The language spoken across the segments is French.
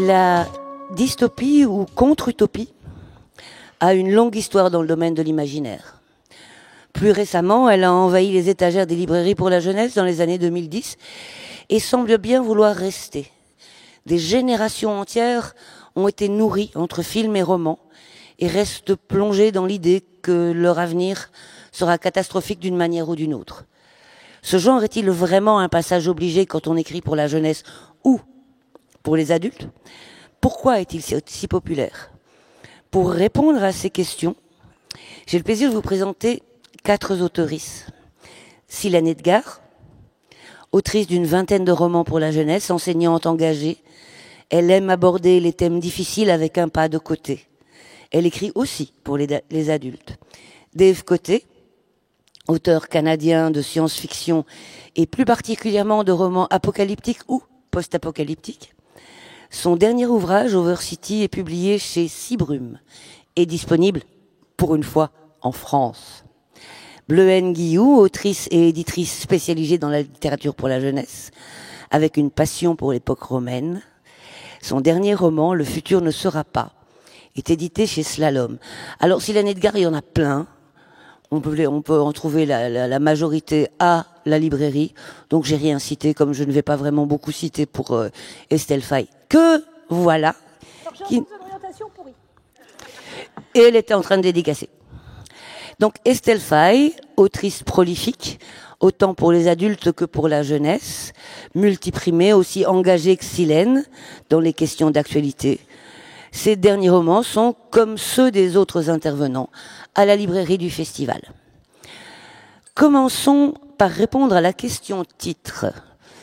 La dystopie ou contre-utopie a une longue histoire dans le domaine de l'imaginaire. Plus récemment, elle a envahi les étagères des librairies pour la jeunesse dans les années 2010 et semble bien vouloir rester. Des générations entières ont été nourries entre films et romans et restent plongées dans l'idée que leur avenir sera catastrophique d'une manière ou d'une autre. Ce genre est-il vraiment un passage obligé quand on écrit pour la jeunesse ou pour les adultes? Pourquoi est-il si populaire? Pour répondre à ces questions, j'ai le plaisir de vous présenter 4 auteurices. Silène Edgar, autrice d'une vingtaine de romans pour la jeunesse, enseignante engagée. Elle aime aborder les thèmes difficiles avec un pas de côté. Elle écrit aussi pour les adultes. Dave Coté, auteur canadien de science-fiction et plus particulièrement de romans apocalyptiques ou post-apocalyptiques. Son dernier ouvrage, Overcity, est publié chez Cibrume et disponible, pour une fois, en France. Bleuen Guillou, autrice et éditrice spécialisée dans la littérature pour la jeunesse, avec une passion pour l'époque romaine. Son dernier roman, Le futur ne sera pas, est édité chez Slalom. Alors, Silène Edgar, il y en a plein. On peut en trouver la majorité à la librairie. Donc, j'ai rien cité, comme je ne vais pas vraiment beaucoup citer pour Estelle Faye. Que voilà. Qui... Et elle était en train de dédicacer. Donc, Estelle Faye, autrice prolifique, autant pour les adultes que pour la jeunesse, multiprimée, aussi engagée que Silène dans les questions d'actualité. Ces derniers romans sont comme ceux des autres intervenants à la librairie du festival. Commençons par répondre à la question titre.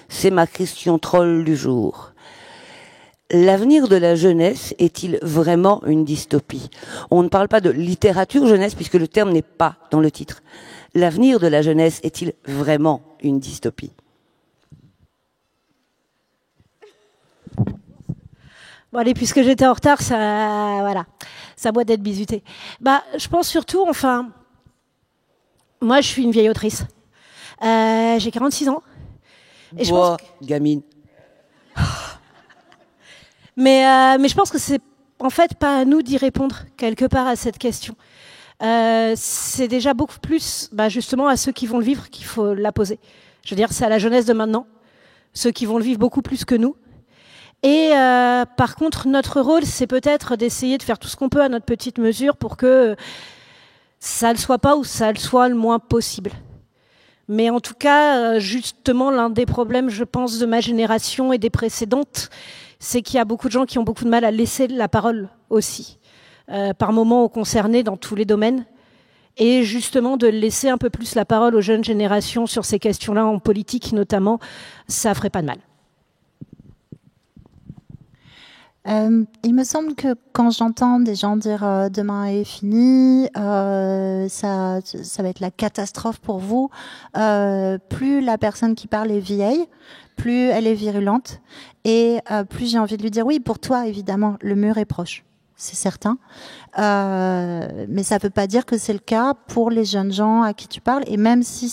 C'est ma question troll du jour. L'avenir de la jeunesse est-il vraiment une dystopie? On ne parle pas de littérature jeunesse puisque le terme n'est pas dans le titre. L'avenir de la jeunesse est-il vraiment une dystopie? Bon allez, puisque j'étais en retard, ça boit d'être bizuté. Je pense surtout, moi je suis une vieille autrice. J'ai 46 ans. Et je pense que... gamine. Mais je pense que c'est en fait pas à nous d'y répondre quelque part à cette question. C'est déjà beaucoup plus, justement, à ceux qui vont le vivre qu'il faut la poser. Je veux dire, c'est à la jeunesse de maintenant, ceux qui vont le vivre beaucoup plus que nous. Et par contre, notre rôle, c'est peut-être d'essayer de faire tout ce qu'on peut à notre petite mesure pour que ça ne le soit pas ou ça le soit le moins possible. Mais en tout cas, justement, l'un des problèmes, je pense, de ma génération et des précédentes, c'est qu'il y a beaucoup de gens qui ont beaucoup de mal à laisser la parole aussi, par moments aux concernés dans tous les domaines, et justement de laisser un peu plus la parole aux jeunes générations sur ces questions-là, en politique notamment, ça ferait pas de mal. Il me semble que quand j'entends des gens dire demain est fini, ça va être la catastrophe pour vous, plus la personne qui parle est vieille, plus elle est virulente, et plus j'ai envie de lui dire oui, pour toi évidemment le mur est proche, c'est certain, mais ça veut pas dire que c'est le cas pour les jeunes gens à qui tu parles, et même si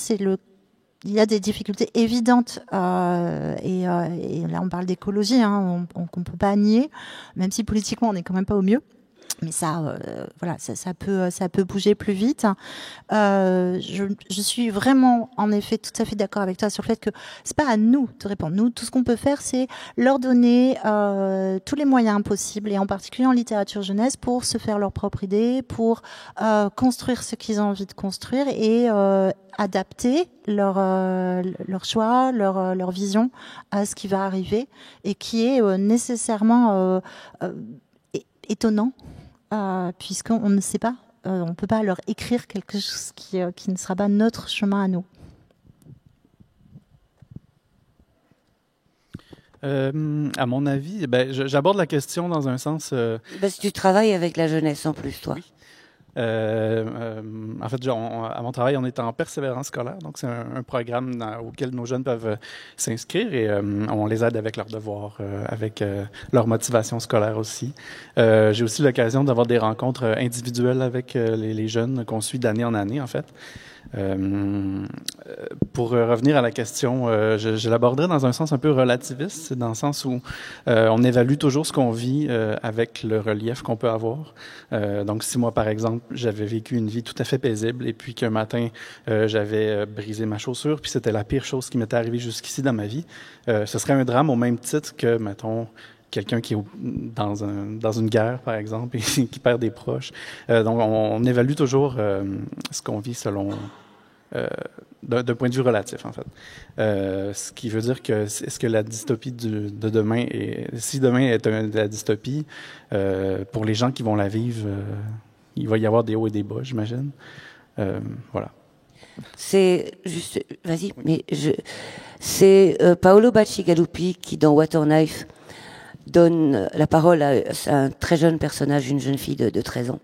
il y a des difficultés évidentes et là on parle d'écologie, qu'on peut pas nier, même si politiquement on n'est quand même pas au mieux. Mais ça, ça peut bouger plus vite. Je suis vraiment, en effet, tout à fait d'accord avec toi sur le fait que c'est pas à nous de répondre. Nous, tout ce qu'on peut faire, c'est leur donner tous les moyens possibles, et en particulier en littérature jeunesse, pour se faire leur propre idée, pour construire ce qu'ils ont envie de construire et adapter leur choix, leur vision à ce qui va arriver et qui est nécessairement étonnant. Puisqu'on ne sait pas, on ne peut pas leur écrire quelque chose qui ne sera pas notre chemin à nous. À mon avis, j'aborde la question dans un sens... Parce que tu travailles avec la jeunesse en plus, toi. Oui. En fait, à mon travail, on est en persévérance scolaire, donc c'est un programme auquel nos jeunes peuvent s'inscrire et on les aide avec leurs devoirs, avec leur motivation scolaire aussi. J'ai aussi l'occasion d'avoir des rencontres individuelles avec les jeunes qu'on suit d'année en année, en fait. Pour revenir à la question, je l'aborderai dans un sens un peu relativiste, c'est dans le sens où on évalue toujours ce qu'on vit avec le relief qu'on peut avoir. Donc, si moi, par exemple, j'avais vécu une vie tout à fait paisible et puis qu'un matin, j'avais brisé ma chaussure, puis c'était la pire chose qui m'était arrivée jusqu'ici dans ma vie, ce serait un drame au même titre que, mettons, quelqu'un qui est dans une guerre, par exemple, et qui perd des proches. Donc, on évalue toujours ce qu'on vit selon... d'un point de vue relatif, en fait. Ce qui veut dire que est-ce que la dystopie de demain si demain est de la dystopie, pour les gens qui vont la vivre, il va y avoir des hauts et des bas, j'imagine. Voilà. C'est juste, vas-y, mais c'est Paolo Bacigalupi qui, dans Waterknife, donne la parole à un très jeune personnage, une jeune fille de 13 ans,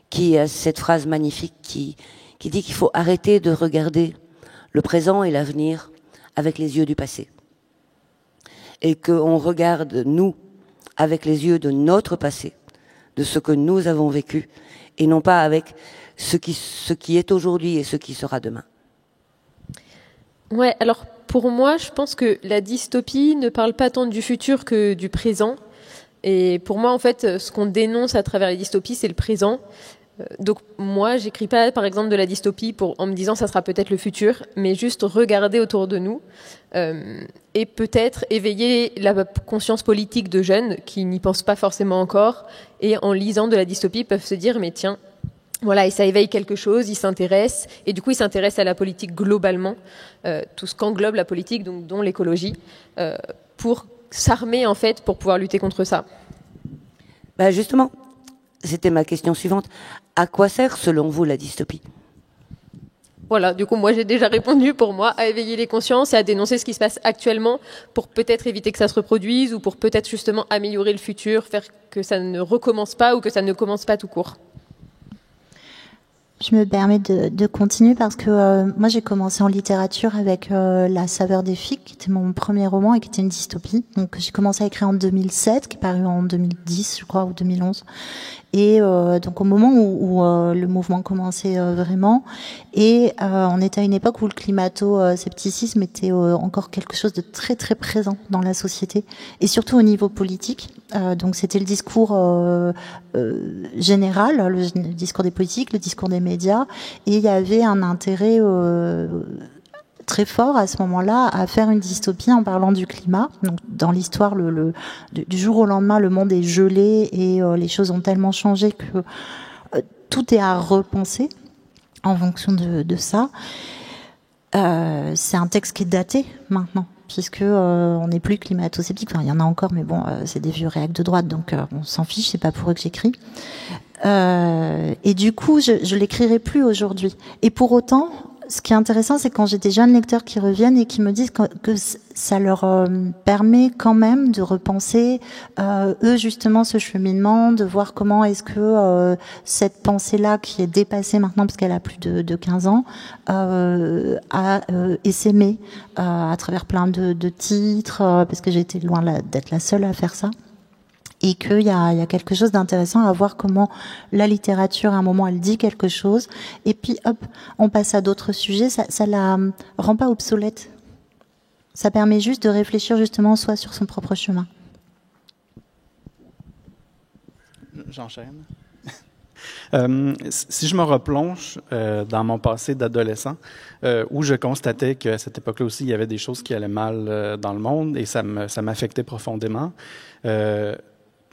qui a cette phrase magnifique qui dit qu'il faut arrêter de regarder le présent et l'avenir avec les yeux du passé. Et qu'on regarde, nous, avec les yeux de notre passé, de ce que nous avons vécu, et non pas avec ce qui est aujourd'hui et ce qui sera demain. Ouais, alors pour moi, je pense que la dystopie ne parle pas tant du futur que du présent. Et pour moi, en fait, ce qu'on dénonce à travers les dystopies, c'est le présent. Donc moi, j'écris pas, par exemple, de la dystopie en me disant ça sera peut-être le futur, mais juste regarder autour de nous et peut-être éveiller la conscience politique de jeunes qui n'y pensent pas forcément encore et en lisant de la dystopie peuvent se dire mais tiens, voilà, et ça éveille quelque chose, ils s'intéressent, et du coup ils s'intéressent à la politique globalement, tout ce qu'englobe la politique, donc dont l'écologie, pour s'armer en fait pour pouvoir lutter contre ça. Ben justement, c'était ma question suivante. À quoi sert selon vous la dystopie ? Voilà, du coup moi j'ai déjà répondu pour moi, à éveiller les consciences et à dénoncer ce qui se passe actuellement pour peut-être éviter que ça se reproduise ou pour peut-être justement améliorer le futur, faire que ça ne recommence pas ou que ça ne commence pas tout court. Je me permets de continuer parce que moi j'ai commencé en littérature avec La saveur des figues, qui était mon premier roman et qui était une dystopie. Donc j'ai commencé à écrire en 2007, qui est paru en 2010 je crois ou 2011. Et donc au moment où le mouvement commençait vraiment, et on était à une époque où le climato-scepticisme était encore quelque chose de très très présent dans la société et surtout au niveau politique. Donc c'était le discours général, le discours des politiques, le discours des médias, et il y avait un intérêt très fort à ce moment-là à faire une dystopie en parlant du climat. Donc, dans l'histoire, du jour au lendemain, le monde est gelé et les choses ont tellement changé que tout est à repenser en fonction de ça. C'est un texte qui est daté maintenant, puisque on n'est plus climato-sceptique. Enfin, il y en a encore, mais bon, c'est des vieux réacs de droite, donc on s'en fiche. C'est pas pour eux que j'écris. Et du coup, je l'écrirai plus aujourd'hui. Et pour autant, ce qui est intéressant, c'est quand j'ai des jeunes lecteurs qui reviennent et qui me disent que ça leur permet quand même de repenser eux justement ce cheminement, de voir comment est-ce que cette pensée-là qui est dépassée maintenant parce qu'elle a plus de 15 ans a essaimé à travers plein de titres parce que j'ai été loin d'être la seule à faire ça. Et qu'il y a quelque chose d'intéressant à voir comment la littérature, à un moment, elle dit quelque chose, et puis hop, on passe à d'autres sujets, ça la rend pas obsolète. Ça permet juste de réfléchir justement soit sur son propre chemin. J'enchaîne. Si je me replonge dans mon passé d'adolescent, où je constatais qu'à cette époque-là aussi, il y avait des choses qui allaient mal dans le monde, et ça m'affectait profondément.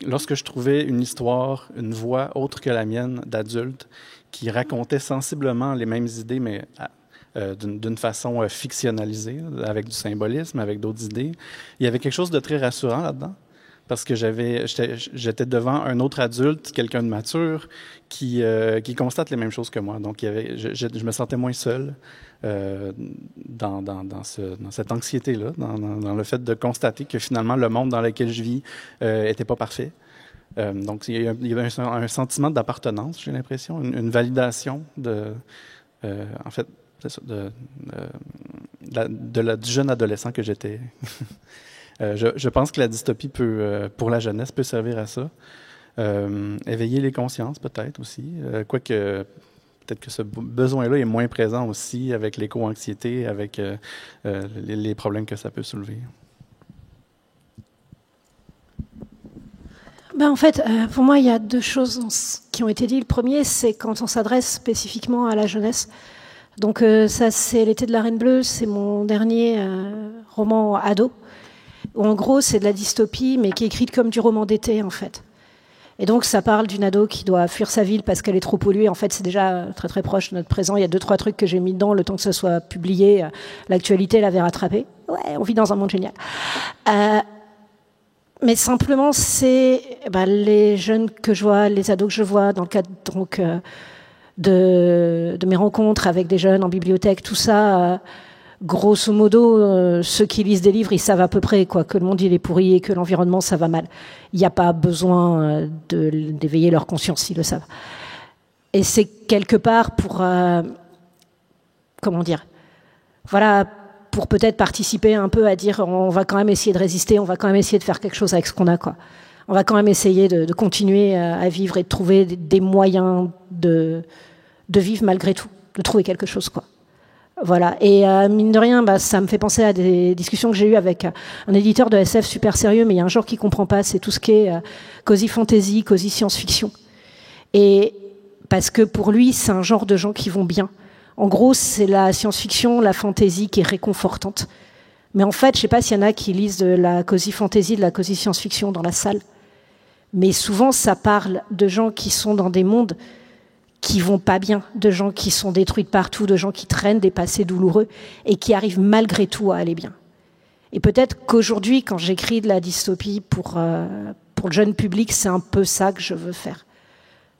Lorsque je trouvais une histoire, une voix autre que la mienne d'adulte, qui racontait sensiblement les mêmes idées, mais d'une façon fictionnalisée, avec du symbolisme, avec d'autres idées, il y avait quelque chose de très rassurant là-dedans. Parce que j'étais devant un autre adulte, quelqu'un de mature, qui constate les mêmes choses que moi. Donc, je me sentais moins seul dans cette anxiété-là, dans le fait de constater que finalement, le monde dans lequel je vis était pas parfait. Donc, il y avait un sentiment d'appartenance, j'ai l'impression, une validation en fait, c'est ça, du jeune adolescent que j'étais. Je pense que la dystopie pour la jeunesse, peut servir à ça. Éveiller les consciences, peut-être aussi. Quoique, peut-être que ce besoin-là est moins présent aussi avec l'éco-anxiété, avec les problèmes que ça peut soulever. Ben en fait, pour moi, il y a deux choses qui ont été dites. Le premier, c'est quand on s'adresse spécifiquement à la jeunesse. Donc ça, c'est L'été de la Reine Bleue, c'est mon dernier roman ado. Où, en gros, c'est de la dystopie, mais qui est écrite comme du roman d'été, en fait. Et donc, ça parle d'une ado qui doit fuir sa ville parce qu'elle est trop polluée. En fait, c'est déjà très très proche de notre présent. Il y a 2-3 trucs que j'ai mis dedans, le temps que ça soit publié. L'actualité l'avait rattrapé. Ouais, on vit dans un monde génial. Mais simplement, c'est les jeunes que je vois, les ados que je vois, dans le cadre donc, de mes rencontres avec des jeunes en bibliothèque, tout ça, grosso modo, ceux qui lisent des livres, ils savent à peu près quoi, que le monde il est pourri et que l'environnement ça va mal. Il n'y a pas besoin d'éveiller leur conscience, ils le savent. Et c'est quelque part pour, comment dire, voilà, pour peut-être participer un peu à dire on va quand même essayer de résister, on va quand même essayer de faire quelque chose avec ce qu'on a, quoi. On va quand même essayer de continuer à vivre et de trouver des moyens de vivre malgré tout, de trouver quelque chose, quoi. Voilà. Et mine de rien, ça me fait penser à des discussions que j'ai eues avec un éditeur de SF super sérieux, mais il y a un genre qu'il comprend pas, c'est tout ce qui est cosy fantasy, cosy science-fiction. Et parce que pour lui, c'est un genre de gens qui vont bien. En gros, c'est la science-fiction, la fantasy qui est réconfortante. Mais en fait, je sais pas s'il y en a qui lisent de la cosy fantasy, de la cosy science-fiction dans la salle. Mais souvent, ça parle de gens qui sont dans des mondes qui vont pas bien, de gens qui sont détruits de partout, de gens qui traînent des passés douloureux et qui arrivent malgré tout à aller bien. Et peut-être qu'aujourd'hui, quand j'écris de la dystopie pour le jeune public, c'est un peu ça que je veux faire.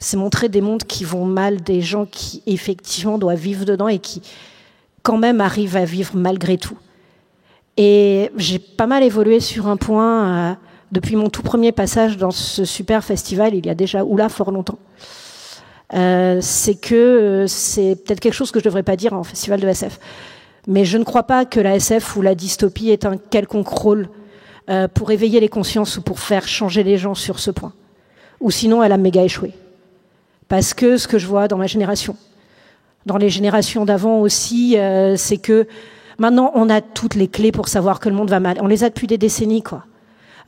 C'est montrer des mondes qui vont mal, des gens qui effectivement doivent vivre dedans et qui quand même arrivent à vivre malgré tout. Et j'ai pas mal évolué sur un point depuis mon tout premier passage dans ce super festival, il y a déjà fort longtemps. C'est que c'est peut-être quelque chose que je devrais pas dire en festival de SF. Mais je ne crois pas que la SF ou la dystopie ait un quelconque rôle pour éveiller les consciences ou pour faire changer les gens sur ce point. Ou sinon, elle a méga échoué. Parce que ce que je vois dans ma génération, dans les générations d'avant aussi, c'est que maintenant, on a toutes les clés pour savoir que le monde va mal. On les a depuis des décennies, quoi.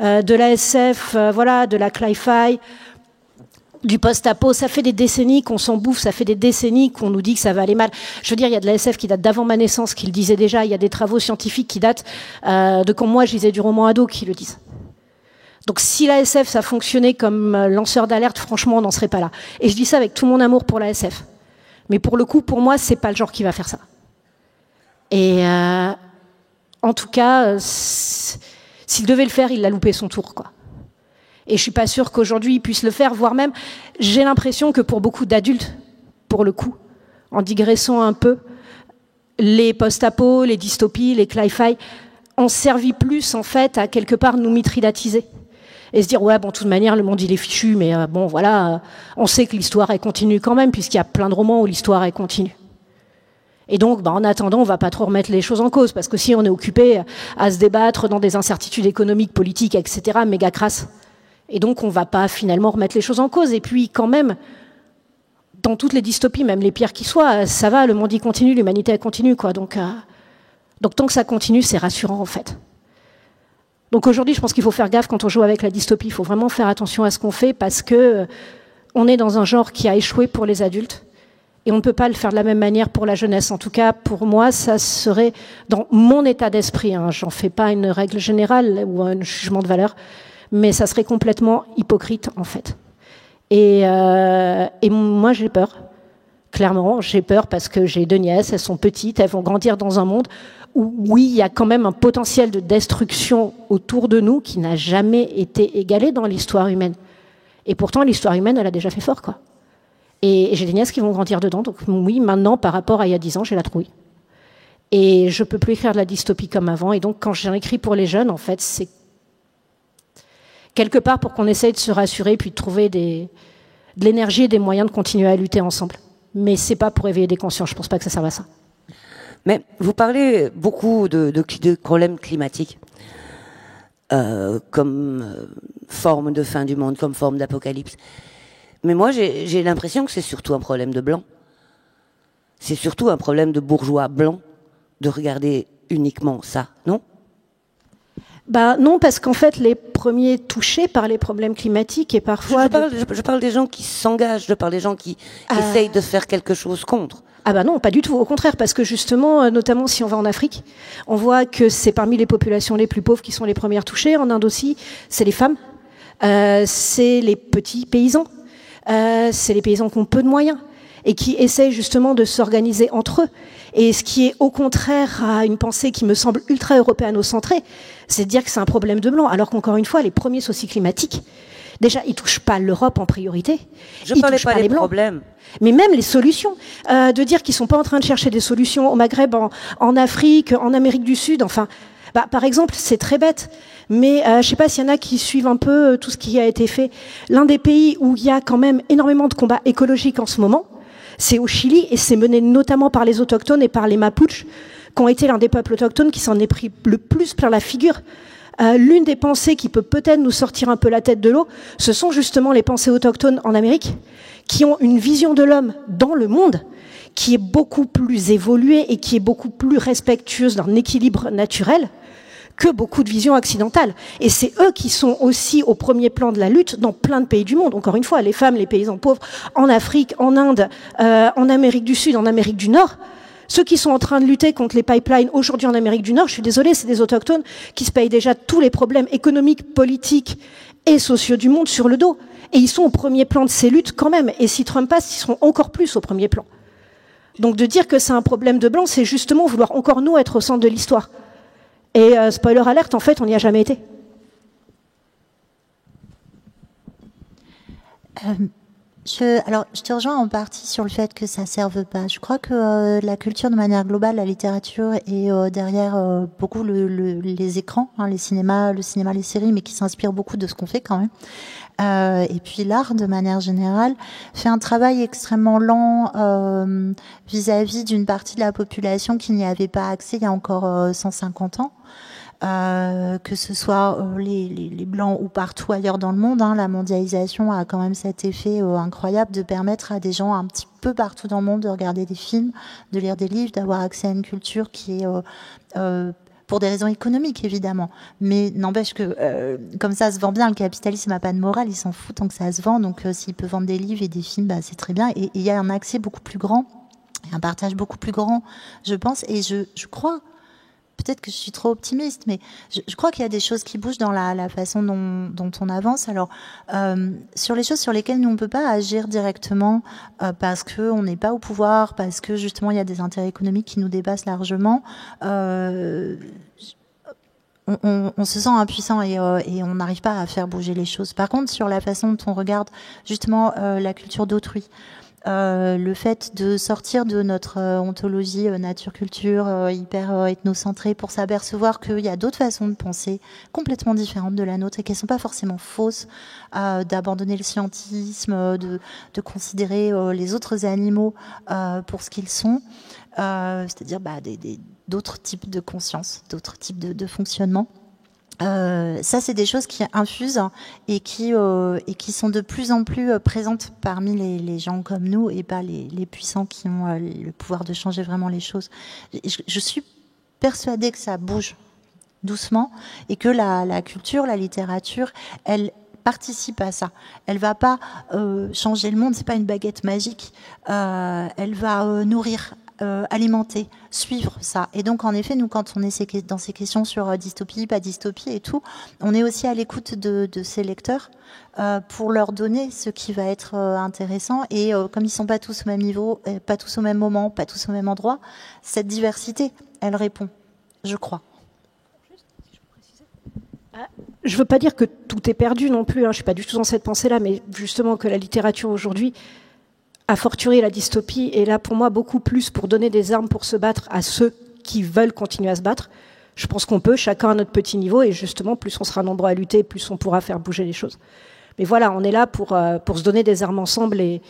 De la SF, voilà, de la cli-fi, du post-apo, ça fait des décennies qu'on s'en bouffe, ça fait des décennies qu'on nous dit que ça va aller mal. Je veux dire, il y a de la SF qui date d'avant ma naissance, qui le disait déjà, il y a des travaux scientifiques qui datent de quand moi je lisais du roman ado qui le disent. Donc si la SF ça fonctionnait comme lanceur d'alerte, franchement on n'en serait pas là. Et je dis ça avec tout mon amour pour la SF. Mais pour le coup, pour moi, c'est pas le genre qui va faire ça. Et en tout cas, s'il devait le faire, il l'a loupé son tour, quoi. Et je suis pas sûre qu'aujourd'hui il puisse le faire, voire même, j'ai l'impression que pour beaucoup d'adultes, pour le coup, en digressant un peu, les post-apo, les dystopies, les cli-fi ont servi plus en fait à quelque part nous mitridatiser et se dire ouais bon de toute manière le monde il est fichu, mais bon voilà, on sait que l'histoire elle continue quand même puisqu'il y a plein de romans où l'histoire elle continue. Et donc, en attendant, on va pas trop remettre les choses en cause, parce que si on est occupé à se débattre dans des incertitudes économiques, politiques, etc., méga crasses. Et donc, on va pas finalement remettre les choses en cause. Et puis, quand même, dans toutes les dystopies, même les pires qui soient, ça va, le monde y continue, l'humanité elle continue, quoi. Donc tant que ça continue, c'est rassurant, en fait. Donc aujourd'hui, je pense qu'il faut faire gaffe quand on joue avec la dystopie. Il faut vraiment faire attention à ce qu'on fait, parce que on est dans un genre qui a échoué pour les adultes. Et on ne peut pas le faire de la même manière pour la jeunesse. En tout cas, pour moi, ça serait dans mon état d'esprit. J'en fais pas une règle générale ou un jugement de valeur, mais ça serait complètement hypocrite, en fait. Et moi, j'ai peur. Clairement, j'ai peur parce que j'ai 2 nièces, elles sont petites, elles vont grandir dans un monde où, oui, il y a quand même un potentiel de destruction autour de nous qui n'a jamais été égalé dans l'histoire humaine. Et pourtant, l'histoire humaine, elle a déjà fait fort, quoi. Et j'ai des nièces qui vont grandir dedans. Donc oui, maintenant, par rapport à il y a 10 ans, j'ai la trouille. Et je peux plus écrire de la dystopie comme avant. Et donc, quand j'en écris pour les jeunes, en fait, c'est quelque part pour qu'on essaye de se rassurer puis de trouver de l'énergie et des moyens de continuer à lutter ensemble. Mais c'est pas pour éveiller des consciences. Je pense pas que ça serve à ça. Mais vous parlez beaucoup de problèmes climatiques comme forme de fin du monde, comme forme d'apocalypse. Mais moi, j'ai l'impression que c'est surtout un problème de blanc. c'est surtout un problème de bourgeois blancs de regarder uniquement ça, non ? Non, parce qu'en fait, les premiers touchés par les problèmes climatiques et parfois... Je parle des gens qui s'engagent, je parle des gens qui essayent de faire quelque chose contre. Non, pas du tout. Au contraire, parce que justement, notamment si on va en Afrique, on voit que c'est parmi les populations les plus pauvres qui sont les premières touchées. En Inde aussi, c'est les femmes, c'est les petits paysans, c'est les paysans qui ont peu de moyens et qui essayent justement de s'organiser entre eux. Et ce qui est au contraire à une pensée qui me semble ultra européano-centrée, c'est de dire que c'est un problème de blanc, alors qu'encore une fois, les premiers soucis climatiques, déjà, ils touchent pas l'Europe en priorité. Je ne parlais pas des problèmes. Mais même les solutions. De dire qu'ils sont pas en train de chercher des solutions au Maghreb, en Afrique, en Amérique du Sud, enfin... par exemple, c'est très bête, mais je sais pas s'il y en a qui suivent un peu tout ce qui a été fait. L'un des pays où il y a quand même énormément de combats écologiques en ce moment, c'est au Chili, et c'est mené notamment par les autochtones et par les Mapuches, qui ont été l'un des peuples autochtones qui s'en est pris le plus plein la figure. L'une des pensées qui peut peut-être nous sortir un peu la tête de l'eau, ce sont justement les pensées autochtones en Amérique, qui ont une vision de l'homme dans le monde qui est beaucoup plus évoluée et qui est beaucoup plus respectueuse d'un équilibre naturel que beaucoup de visions occidentales. Et c'est eux qui sont aussi au premier plan de la lutte dans plein de pays du monde. Encore une fois, les femmes, les paysans pauvres, en Afrique, en Inde, en Amérique du Sud, en Amérique du Nord. Ceux qui sont en train de lutter contre les pipelines aujourd'hui en Amérique du Nord, je suis désolée, c'est des autochtones qui se payent déjà tous les problèmes économiques, politiques et sociaux du monde sur le dos. Et ils sont au premier plan de ces luttes quand même. Et si Trump passe, ils seront encore plus au premier plan. Donc de dire que c'est un problème de blanc, c'est justement vouloir encore nous être au centre de l'histoire. Et spoiler alerte, en fait, on n'y a jamais été. Je te rejoins en partie sur le fait que ça serve pas. Je crois que la culture, de manière globale, la littérature et derrière beaucoup les écrans, le cinéma, les séries, mais qui s'inspirent beaucoup de ce qu'on fait quand même. Et puis l'art, de manière générale, fait un travail extrêmement lent vis-à-vis d'une partie de la population qui n'y avait pas accès il y a encore 150 ans. Que ce soit les blancs ou partout ailleurs dans le monde, la mondialisation a quand même cet effet incroyable de permettre à des gens un petit peu partout dans le monde de regarder des films, de lire des livres, d'avoir accès à une culture qui est pour des raisons économiques évidemment, mais n'empêche que comme ça se vend bien, le capitalisme n'a pas de morale, il s'en fout tant que ça se vend, donc s'il peut vendre des livres et des films, c'est très bien, et il y a un accès beaucoup plus grand, un partage beaucoup plus grand, je pense, et je crois. Peut-être que je suis trop optimiste, mais je crois qu'il y a des choses qui bougent dans la façon dont on avance. Alors, sur les choses sur lesquelles nous, on ne peut pas agir directement parce qu'on n'est pas au pouvoir, parce que justement, il y a des intérêts économiques qui nous dépassent largement, on se sent impuissant et on n'arrive pas à faire bouger les choses. Par contre, sur la façon dont on regarde justement la culture d'autrui, le fait de sortir de notre ontologie nature-culture hyper ethnocentrée pour s'apercevoir qu'il y a d'autres façons de penser complètement différentes de la nôtre et qu'elles ne sont pas forcément fausses, d'abandonner le scientisme, de considérer les autres animaux pour ce qu'ils sont, c'est-à-dire d'autres types de conscience, d'autres types de fonctionnement. Ça, c'est des choses qui infusent et qui sont de plus en plus présentes parmi les gens comme nous et pas les puissants qui ont le pouvoir de changer vraiment les choses. Je suis persuadée que ça bouge doucement et que la culture, la littérature, elle participe à ça. Elle va pas changer le monde, c'est pas une baguette magique. Elle va nourrir, alimenter, suivre ça. Et donc, en effet, nous, quand on est dans ces questions sur dystopie, pas dystopie et tout, on est aussi à l'écoute de ces lecteurs pour leur donner ce qui va être intéressant. Et comme ils sont pas tous au même niveau, pas tous au même moment, pas tous au même endroit, cette diversité, elle répond, je crois. Je veux pas dire que tout est perdu non plus, je suis pas du tout dans cette pensée-là, mais justement que la littérature aujourd'hui, a fortiori la dystopie, est là pour moi beaucoup plus pour donner des armes pour se battre à ceux qui veulent continuer à se battre. Je pense qu'on peut, chacun à notre petit niveau, et justement, plus on sera nombreux à lutter, plus on pourra faire bouger les choses. Mais voilà, on est là pour se donner des armes ensemble et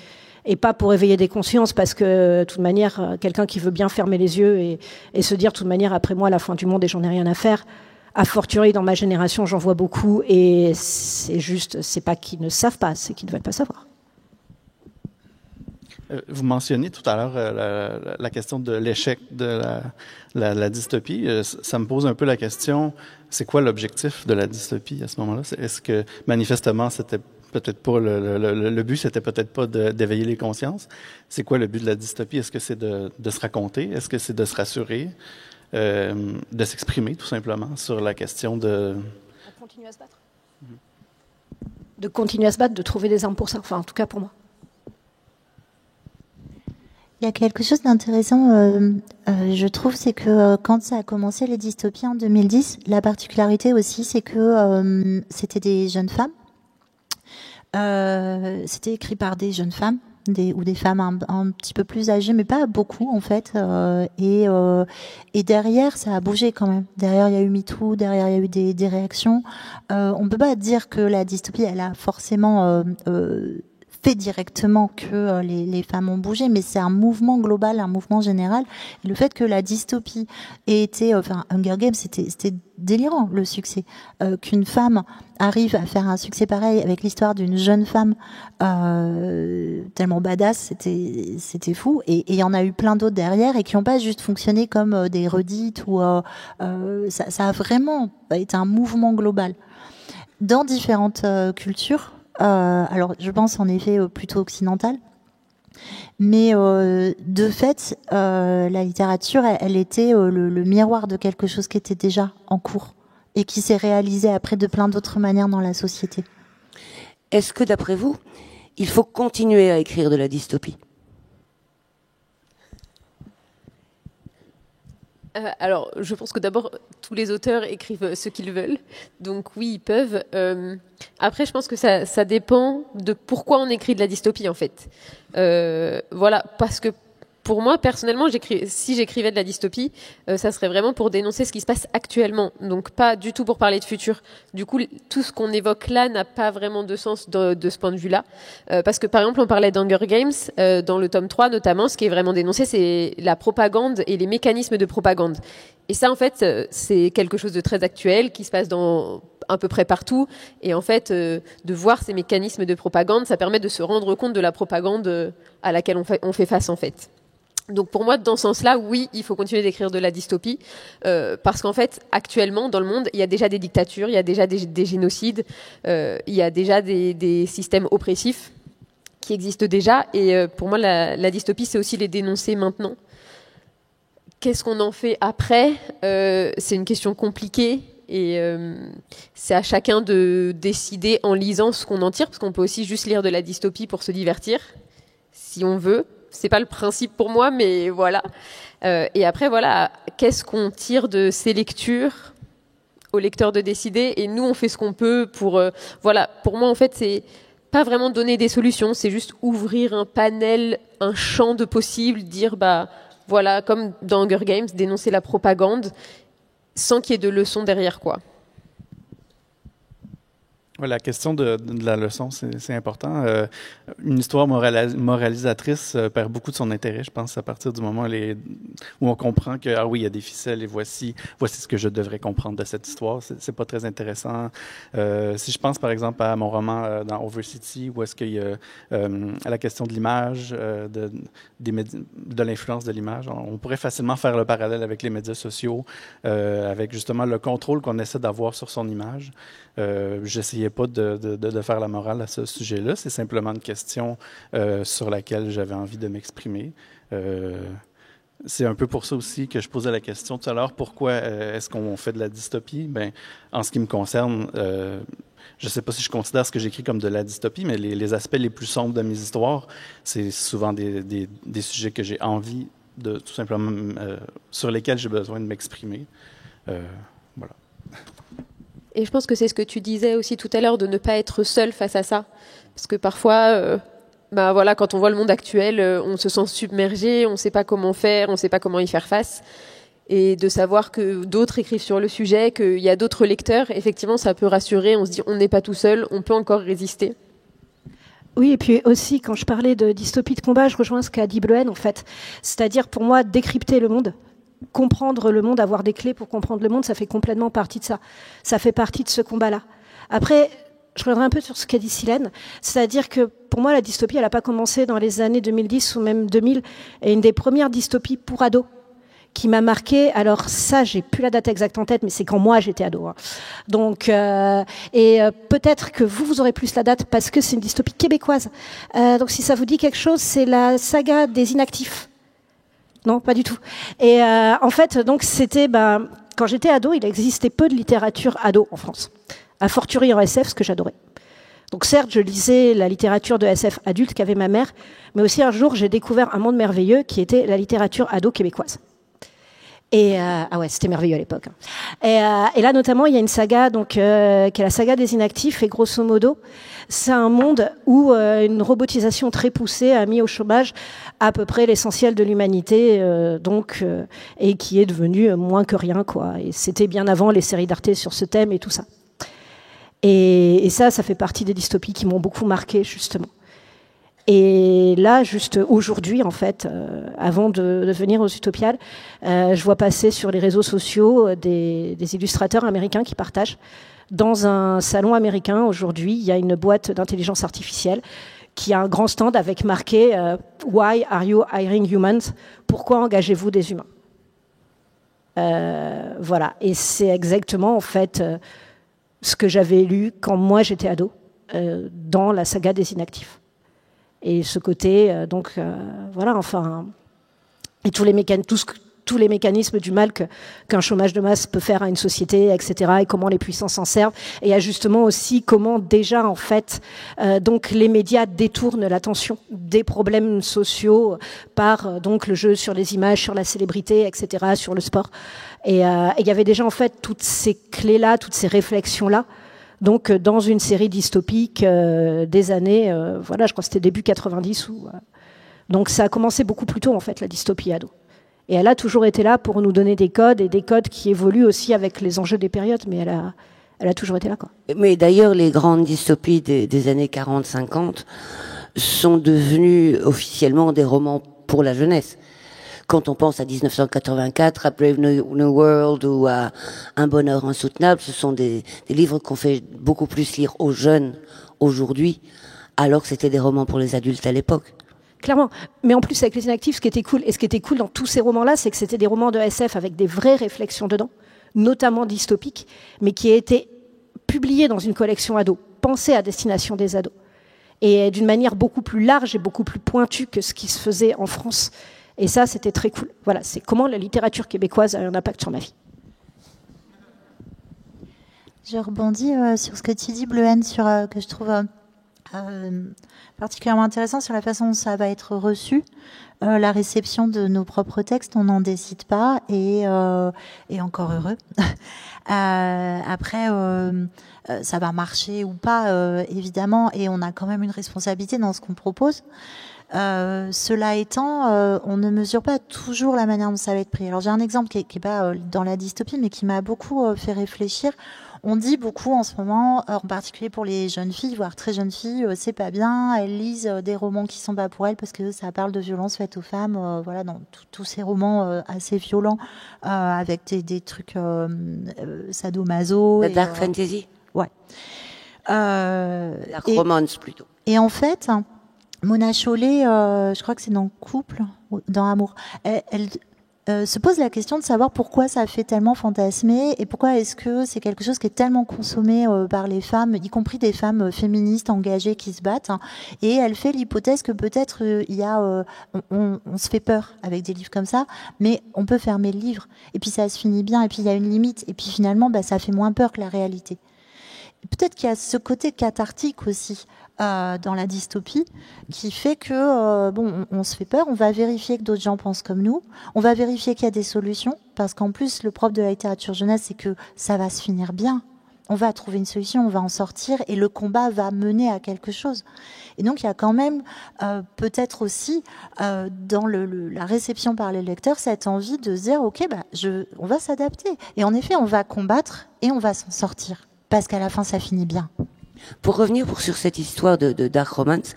pas pour éveiller des consciences, parce que de toute manière, quelqu'un qui veut bien fermer les yeux et se dire de toute manière, après moi, la fin du monde et j'en ai rien à faire, a fortiori dans ma génération, j'en vois beaucoup, et c'est pas qu'ils ne savent pas, c'est qu'ils ne veulent pas savoir. Vous mentionniez tout à l'heure la question de l'échec de la dystopie. Ça me pose un peu la question, c'est quoi l'objectif de la dystopie à ce moment-là? Est-ce que, manifestement, c'était peut-être pas le but, c'était peut-être pas d'éveiller les consciences. C'est quoi le but de la dystopie? Est-ce que c'est de se raconter? Est-ce que c'est de se rassurer? De s'exprimer, tout simplement, sur la question de continuer à se battre. De continuer à se battre, de trouver des armes pour ça. Enfin, en tout cas, pour moi. Il y a quelque chose d'intéressant, je trouve, c'est que quand ça a commencé les dystopies en 2010, la particularité aussi, c'est que c'était des jeunes femmes. C'était écrit par des jeunes femmes, ou des femmes un petit peu plus âgées, mais pas beaucoup en fait. Et derrière, ça a bougé quand même. Derrière, il y a eu MeToo, derrière, il y a eu des réactions. On peut pas dire que la dystopie, elle a forcément fait directement que les femmes ont bougé, mais c'est un mouvement global, un mouvement général. Et le fait que la dystopie ait été, Hunger Games, c'était délirant le succès. Qu'une femme arrive à faire un succès pareil avec l'histoire d'une jeune femme tellement badass, c'était fou. Et il y en a eu plein d'autres derrière et qui n'ont pas juste fonctionné comme des redites ou ça a vraiment été un mouvement global dans différentes cultures. Alors, je pense en effet plutôt occidentale, mais de fait, la littérature, elle était le miroir de quelque chose qui était déjà en cours et qui s'est réalisé après de plein d'autres manières dans la société. Est-ce que, d'après vous, il faut continuer à écrire de la dystopie ? Alors, je pense que d'abord, tous les auteurs écrivent ce qu'ils veulent. Donc oui, ils peuvent. Après, je pense que ça dépend de pourquoi on écrit de la dystopie, en fait. Voilà, parce que pour moi, personnellement, si j'écrivais de la dystopie, ça serait vraiment pour dénoncer ce qui se passe actuellement. Donc pas du tout pour parler de futur. Du coup, tout ce qu'on évoque là n'a pas vraiment de sens de ce point de vue-là. Parce que par exemple, on parlait d'Hunger Games, dans le tome 3 notamment, ce qui est vraiment dénoncé, c'est la propagande et les mécanismes de propagande. Et ça, en fait, c'est quelque chose de très actuel qui se passe dans à peu près partout. Et en fait, de voir ces mécanismes de propagande, ça permet de se rendre compte de la propagande à laquelle on fait face, en fait. Donc pour moi, dans ce sens-là, oui, il faut continuer d'écrire de la dystopie, parce qu'en fait, actuellement, dans le monde, il y a déjà des dictatures, il y a déjà des génocides, il y a déjà des systèmes oppressifs qui existent déjà, et pour moi, la dystopie, c'est aussi les dénoncer maintenant. Qu'est-ce qu'on en fait après ? C'est une question compliquée, et c'est à chacun de décider en lisant ce qu'on en tire, parce qu'on peut aussi juste lire de la dystopie pour se divertir, si on veut. C'est pas le principe pour moi, mais voilà. Et après, voilà, qu'est-ce qu'on tire de ces lectures ? Aux lecteurs de décider. Et nous, on fait ce qu'on peut pour... voilà, pour moi, en fait, c'est pas vraiment donner des solutions, c'est juste ouvrir un panel, un champ de possibles, dire, voilà, comme dans Hunger Games, dénoncer la propagande, sans qu'il y ait de leçons derrière, quoi. Ouais, la question de la leçon, c'est important. Une histoire moralisatrice perd beaucoup de son intérêt, je pense, à partir du moment où on comprend que, ah oui, il y a des ficelles et voici ce que je devrais comprendre de cette histoire. C'est pas très intéressant. Si je pense, par exemple, à mon roman dans Overcity, où est-ce qu'il y a la question de l'image, de l'influence de l'image, on pourrait facilement faire le parallèle avec les médias sociaux, avec justement le contrôle qu'on essaie d'avoir sur son image. J'essayais pas de faire la morale à ce sujet-là. C'est simplement une question sur laquelle j'avais envie de m'exprimer. C'est un peu pour ça aussi que je posais la question tout à l'heure. Pourquoi est-ce qu'on fait de la dystopie? En ce qui me concerne, je ne sais pas si je considère ce que j'écris comme de la dystopie, mais les aspects les plus sombres de mes histoires, c'est souvent des sujets que j'ai envie de, tout simplement, sur lesquels j'ai besoin de m'exprimer. Voilà. Et je pense que c'est ce que tu disais aussi tout à l'heure, de ne pas être seul face à ça. Parce que parfois, voilà, quand on voit le monde actuel, on se sent submergé, on ne sait pas comment faire, on ne sait pas comment y faire face. Et de savoir que d'autres écrivent sur le sujet, qu'il y a d'autres lecteurs, effectivement, ça peut rassurer. On se dit, on n'est pas tout seul, on peut encore résister. Oui, et puis aussi, quand je parlais de dystopie de combat, je rejoins ce qu'a dit Bloen, en fait. C'est-à-dire, pour moi, décrypter le monde, comprendre le monde, avoir des clés pour comprendre le monde, ça fait complètement partie de ça. Ça fait partie de ce combat-là. Après, je reviendrai un peu sur ce qu'a dit Silène, c'est-à-dire que pour moi, la dystopie, elle n'a pas commencé dans les années 2010 ou même 2000, et une des premières dystopies pour ados qui m'a marqué. Alors ça, j'ai plus la date exacte en tête, mais c'est quand moi j'étais ado. Hein. Donc, peut-être que vous aurez plus la date parce que c'est une dystopie québécoise. Donc si ça vous dit quelque chose, c'est la saga des inactifs. Non, pas du tout. Et en fait, donc c'était, quand j'étais ado, il existait peu de littérature ado en France. A fortiori en SF, ce que j'adorais. Donc certes, je lisais la littérature de SF adulte qu'avait ma mère, mais aussi un jour, j'ai découvert un monde merveilleux qui était la littérature ado québécoise. Et ah ouais, c'était merveilleux à l'époque. Et là, notamment, il y a une saga, donc qui est la saga des inactifs. Et grosso modo, c'est un monde où une robotisation très poussée a mis au chômage à peu près l'essentiel de l'humanité, et qui est devenu moins que rien, quoi. Et c'était bien avant les séries d'Arte sur ce thème et tout ça. Et ça fait partie des dystopies qui m'ont beaucoup marqué, justement. Et là, juste aujourd'hui, en fait, avant de venir aux Utopiales, je vois passer sur les réseaux sociaux des illustrateurs américains qui partagent. Dans un salon américain, aujourd'hui, il y a une boîte d'intelligence artificielle qui a un grand stand avec marqué « Why are you hiring humans ?» Pourquoi engagez-vous des humains ? Voilà. Et c'est exactement, en fait, ce que j'avais lu quand moi j'étais ado, dans la saga des inactifs. Et ce côté, voilà, enfin, et tous les mécanismes du mal qu'un chômage de masse peut faire à une société, etc., et comment les puissants s'en servent, et il y a justement aussi comment déjà, en fait, donc les médias détournent l'attention des problèmes sociaux par donc le jeu sur les images, sur la célébrité, etc., sur le sport. Et il y avait déjà, en fait, toutes ces clés-là, toutes ces réflexions-là, donc dans une série dystopique des années, voilà, je crois que c'était début 90. Donc ça a commencé beaucoup plus tôt, en fait, la dystopie ado. Et elle a toujours été là pour nous donner des codes, et des codes qui évoluent aussi avec les enjeux des périodes, mais elle a toujours été là, quoi. Mais d'ailleurs, les grandes dystopies des années 40-50 sont devenues officiellement des romans pour la jeunesse. Quand on pense à 1984, à Brave New World ou à Un bonheur insoutenable, ce sont des livres qu'on fait beaucoup plus lire aux jeunes aujourd'hui, alors que c'était des romans pour les adultes à l'époque. Clairement. Mais en plus, avec les inactifs, ce qui était cool dans tous ces romans-là, c'est que c'était des romans de SF avec des vraies réflexions dedans, notamment dystopiques, mais qui étaient publiés dans une collection ado, pensés à destination des ados, et d'une manière beaucoup plus large et beaucoup plus pointue que ce qui se faisait en France. Et ça, c'était très cool. Voilà, c'est comment la littérature québécoise a eu un impact sur ma vie. Je rebondis sur ce que tu dis, Bleuhen, que je trouve particulièrement intéressant sur la façon dont ça va être reçu. La réception de nos propres textes, on n'en décide pas, et encore heureux. Après, ça va marcher ou pas, évidemment, et on a quand même une responsabilité dans ce qu'on propose. Cela étant, on ne mesure pas toujours la manière dont ça va être pris. Alors j'ai un exemple qui est pas dans la dystopie, mais qui m'a beaucoup fait réfléchir. On dit beaucoup en ce moment, en particulier pour les jeunes filles, voire très jeunes filles, c'est pas bien, elles lisent des romans qui sont pas pour elles parce que ça parle de violences faites aux femmes, voilà, dans tous ces romans assez violents, avec des trucs sadomaso. La dark fantasy. Ouais. La romance plutôt. Et en fait, Mona Chollet, je crois que c'est dans Couple, dans Amour, elle se pose la question de savoir pourquoi ça fait tellement fantasmer et pourquoi est-ce que c'est quelque chose qui est tellement consommé par les femmes, y compris des femmes féministes engagées qui se battent. Hein. Et elle fait l'hypothèse que peut-être il y a, on se fait peur avec des livres comme ça, mais on peut fermer le livre et puis ça se finit bien et puis il y a une limite et puis finalement ça fait moins peur que la réalité. Peut-être qu'il y a ce côté cathartique aussi dans la dystopie qui fait que on se fait peur, on va vérifier que d'autres gens pensent comme nous, on va vérifier qu'il y a des solutions, parce qu'en plus le propre de la littérature jeunesse c'est que ça va se finir bien, on va trouver une solution, on va en sortir et le combat va mener à quelque chose. Et donc il y a quand même peut-être aussi dans la réception par les lecteurs cette envie de se dire ok on va s'adapter et en effet on va combattre et on va s'en sortir. Parce qu'à la fin, ça finit bien. Pour revenir sur cette histoire de dark romance,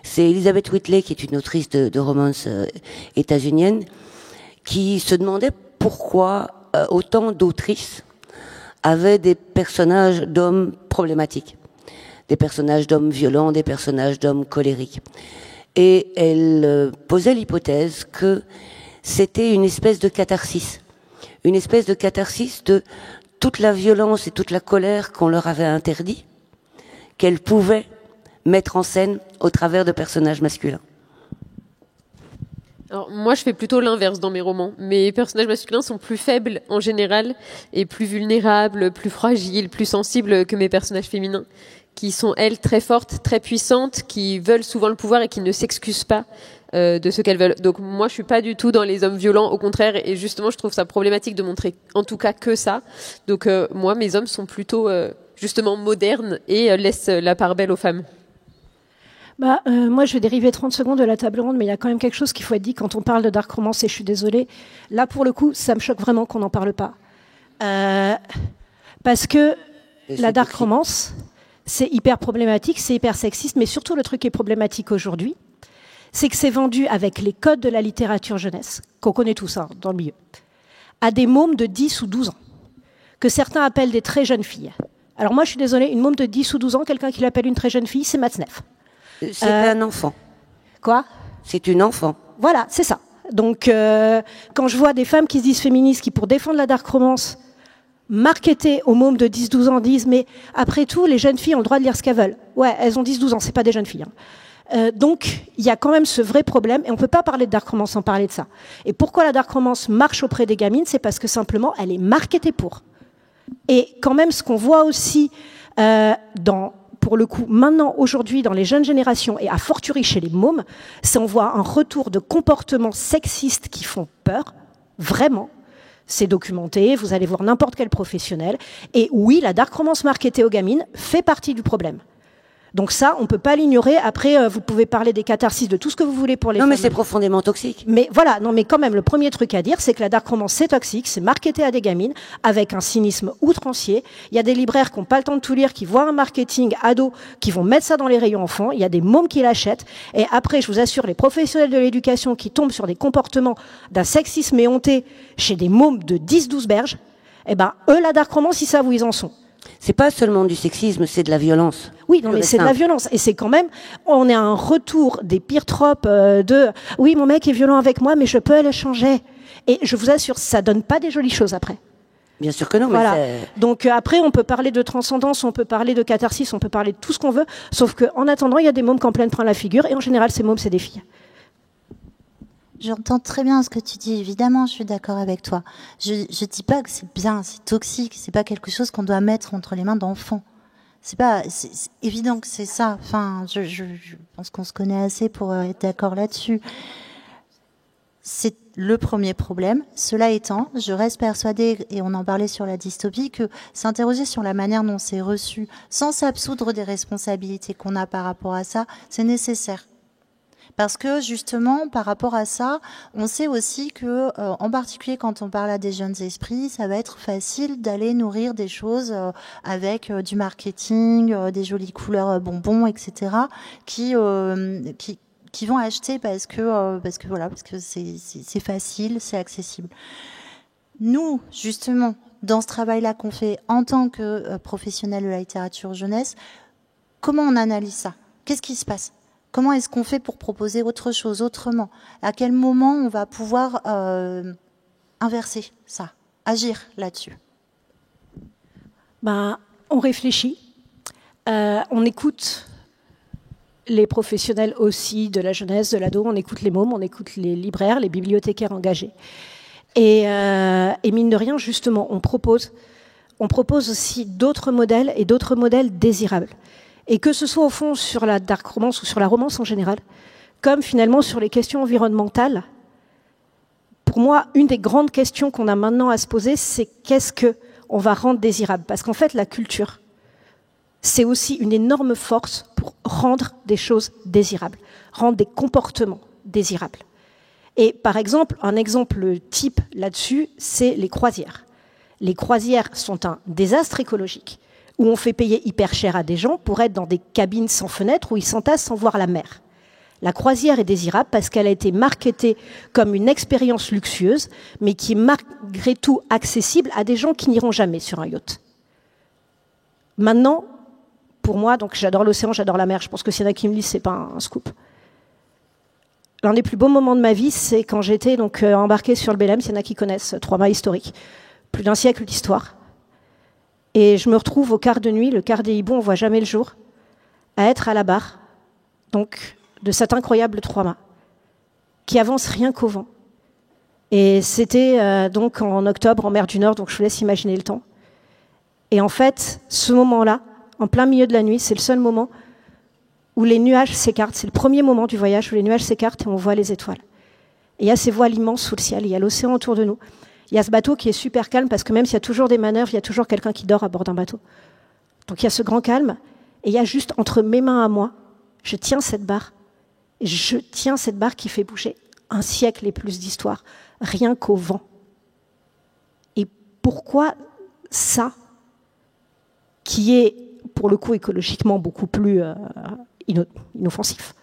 c'est Elizabeth Whitley, qui est une autrice de romance états-unienne, qui se demandait pourquoi autant d'autrices avaient des personnages d'hommes problématiques. des personnages d'hommes violents, des personnages d'hommes colériques. Et elle posait l'hypothèse que c'était une espèce de catharsis de toute la violence et toute la colère qu'on leur avait interdit, qu'elle pouvait mettre en scène au travers de personnages masculins. Alors, moi, je fais plutôt l'inverse dans mes romans. Mes personnages masculins sont plus faibles en général et plus vulnérables, plus fragiles, plus sensibles que mes personnages féminins, qui sont, elles, très fortes, très puissantes, qui veulent souvent le pouvoir et qui ne s'excusent pas de ce qu'elles veulent. Donc moi, je suis pas du tout dans les hommes violents, au contraire, et justement, je trouve ça problématique de montrer, en tout cas, que ça. Donc moi, mes hommes sont plutôt justement modernes et laissent la part belle aux femmes. Moi, je vais dériver 30 secondes de la table ronde, mais il y a quand même quelque chose qu'il faut être dit quand on parle de dark romance, et je suis désolée. Là, pour le coup, ça me choque vraiment qu'on n'en parle pas. Parce que la dark romance, c'est hyper problématique, c'est hyper sexiste, mais surtout le truc qui est problématique aujourd'hui, c'est que c'est vendu avec les codes de la littérature jeunesse, qu'on connaît tous dans le milieu, à des mômes de 10 ou 12 ans, que certains appellent des très jeunes filles. Alors moi, je suis désolée, une môme de 10 ou 12 ans, quelqu'un qui l'appelle une très jeune fille, c'est Matzneff. C'est un enfant. Quoi ? C'est une enfant. Voilà, c'est ça. Donc, quand je vois des femmes qui se disent féministes, qui pour défendre la dark romance, marketées aux mômes de 10-12 ans, disent « mais après tout, les jeunes filles ont le droit de lire ce qu'elles veulent ». Ouais, elles ont 10-12 ans, c'est pas des jeunes filles. Donc, il y a quand même ce vrai problème, et on peut pas parler de dark romance sans parler de ça. Et pourquoi la dark romance marche auprès des gamines ? C'est parce que simplement, elle est marketée pour. Et quand même, ce qu'on voit aussi pour le coup, maintenant, aujourd'hui, dans les jeunes générations, et à fortiori chez les mômes, c'est on voit un retour de comportements sexistes qui font peur, vraiment. C'est documenté, vous allez voir n'importe quel professionnel. Et oui, la dark romance marketée aux gamines fait partie du problème. Donc ça, on peut pas l'ignorer. Après, vous pouvez parler des catharsis, de tout ce que vous voulez pour les femmes. Non, mais c'est profondément toxique. Mais voilà, non, mais quand même, le premier truc à dire, c'est que la dark romance, c'est toxique, c'est marketé à des gamines, avec un cynisme outrancier. Il y a des libraires qui n'ont pas le temps de tout lire, qui voient un marketing ado, qui vont mettre ça dans les rayons enfants. Il y a des mômes qui l'achètent. Et après, je vous assure, les professionnels de l'éducation qui tombent sur des comportements d'un sexisme éhonté chez des mômes de 10-12 berges, eh ben, eux, la dark romance, ils savent où ils en sont. C'est pas seulement du sexisme, c'est de la violence. Oui, non, mais c'est de la violence. Et c'est quand même, on est à un retour des pires tropes de « oui, mon mec est violent avec moi, mais je peux le changer ». Et je vous assure, ça donne pas des jolies choses après. Bien sûr que non, mais voilà. Donc après, on peut parler de transcendance, on peut parler de catharsis, on peut parler de tout ce qu'on veut, sauf qu'en attendant, il y a des mômes qui en pleine prennent la figure, et en général, ces mômes, c'est des filles. J'entends très bien ce que tu dis. Évidemment, je suis d'accord avec toi. Je dis pas que c'est bien, c'est toxique. C'est pas quelque chose qu'on doit mettre entre les mains d'enfants. C'est évident que c'est ça. Enfin, je pense qu'on se connaît assez pour être d'accord là-dessus. C'est le premier problème. Cela étant, je reste persuadée, et on en parlait sur la dystopie, que s'interroger sur la manière dont c'est reçu, sans s'absoudre des responsabilités qu'on a par rapport à ça, c'est nécessaire. Parce que justement, par rapport à ça, on sait aussi que, en particulier quand on parle à des jeunes esprits, ça va être facile d'aller nourrir des choses avec du marketing, des jolies couleurs bonbons, etc., qui vont acheter parce que c'est facile, c'est accessible. Nous, justement, dans ce travail-là qu'on fait en tant que professionnels de la littérature jeunesse, comment on analyse ça ? Qu'est-ce qui se passe ? Comment est-ce qu'on fait pour proposer autre chose, autrement ? À quel moment on va pouvoir inverser ça, agir là-dessus ? On réfléchit, on écoute les professionnels aussi de la jeunesse, de l'ado, on écoute les mômes, on écoute les libraires, les bibliothécaires engagés. Et mine de rien, justement, on propose aussi d'autres modèles et d'autres modèles désirables. Et que ce soit au fond sur la dark romance ou sur la romance en général, comme finalement sur les questions environnementales, pour moi, une des grandes questions qu'on a maintenant à se poser, c'est qu'est-ce qu'on va rendre désirable ? Parce qu'en fait, la culture, c'est aussi une énorme force pour rendre des choses désirables, rendre des comportements désirables. Et par exemple, un exemple type là-dessus, c'est les croisières. Les croisières sont un désastre écologique, où on fait payer hyper cher à des gens pour être dans des cabines sans fenêtre où ils s'entassent sans voir la mer. La croisière est désirable parce qu'elle a été marketée comme une expérience luxueuse, mais qui est malgré tout accessible à des gens qui n'iront jamais sur un yacht. Maintenant, pour moi, donc j'adore l'océan, j'adore la mer, je pense que s'il y en a qui me lisent, c'est pas un scoop. L'un des plus beaux moments de ma vie, c'est quand j'étais donc embarquée sur le Belém, s'il y en a qui connaissent, 3 mâts historiques, plus d'un siècle d'histoire. Et je me retrouve au quart de nuit, le quart des hiboux, on voit jamais le jour, à être à la barre, donc de cet incroyable 3 mâts, qui avance rien qu'au vent. Et c'était donc en octobre, en mer du Nord, donc je vous laisse imaginer le temps. Et en fait, ce moment-là, en plein milieu de la nuit, c'est le seul moment où les nuages s'écartent. C'est le premier moment du voyage où les nuages s'écartent et on voit les étoiles. Et il y a ces voiles immenses sous le ciel, il y a l'océan autour de nous. Il y a ce bateau qui est super calme parce que même s'il y a toujours des manœuvres, il y a toujours quelqu'un qui dort à bord d'un bateau. Donc il y a ce grand calme et il y a juste entre mes mains à moi, je tiens cette barre. Et je tiens cette barre qui fait bouger un siècle et plus d'histoire, rien qu'au vent. Et pourquoi ça, qui est pour le coup écologiquement beaucoup plus inoffensif.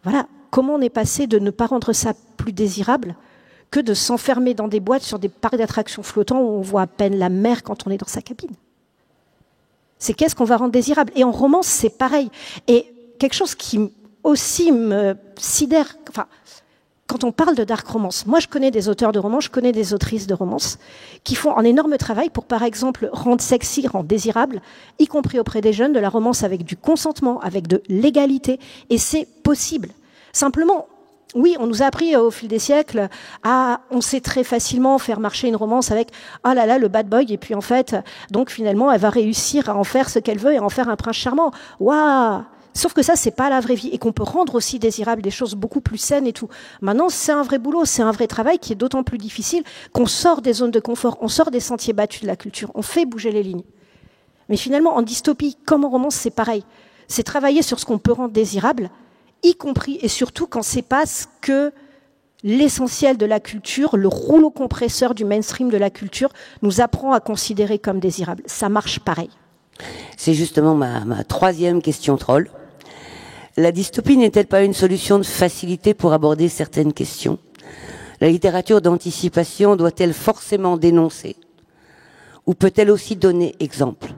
Voilà, comment on est passé de ne pas rendre ça plus désirable que de s'enfermer dans des boîtes sur des parcs d'attractions flottants où on voit à peine la mer quand on est dans sa cabine. C'est qu'est-ce qu'on va rendre désirable. Et en romance, c'est pareil. Et quelque chose qui aussi me sidère, enfin, quand on parle de dark romance, moi je connais des auteurs de romans, je connais des autrices de romances qui font un énorme travail pour, par exemple, rendre sexy, rendre désirable, y compris auprès des jeunes, de la romance avec du consentement, avec de l'égalité, et c'est possible. Simplement, oui, on nous a appris au fil des siècles on sait très facilement faire marcher une romance avec « oh là là, le bad boy », et puis en fait, donc finalement, elle va réussir à en faire ce qu'elle veut et à en faire un prince charmant. Waouh! Sauf que ça, c'est pas la vraie vie et qu'on peut rendre aussi désirable des choses beaucoup plus saines et tout. Maintenant, c'est un vrai boulot, c'est un vrai travail qui est d'autant plus difficile qu'on sort des zones de confort, on sort des sentiers battus de la culture, on fait bouger les lignes. Mais finalement, en dystopie comme en romance, c'est pareil. C'est travailler sur ce qu'on peut rendre désirable, y compris et surtout quand c'est pas ce que l'essentiel de la culture, le rouleau compresseur du mainstream de la culture, nous apprend à considérer comme désirable. Ça marche pareil. C'est justement ma troisième question troll. La dystopie n'est-elle pas une solution de facilité pour aborder certaines questions ? La littérature d'anticipation doit-elle forcément dénoncer ? Ou peut-elle aussi donner exemple ?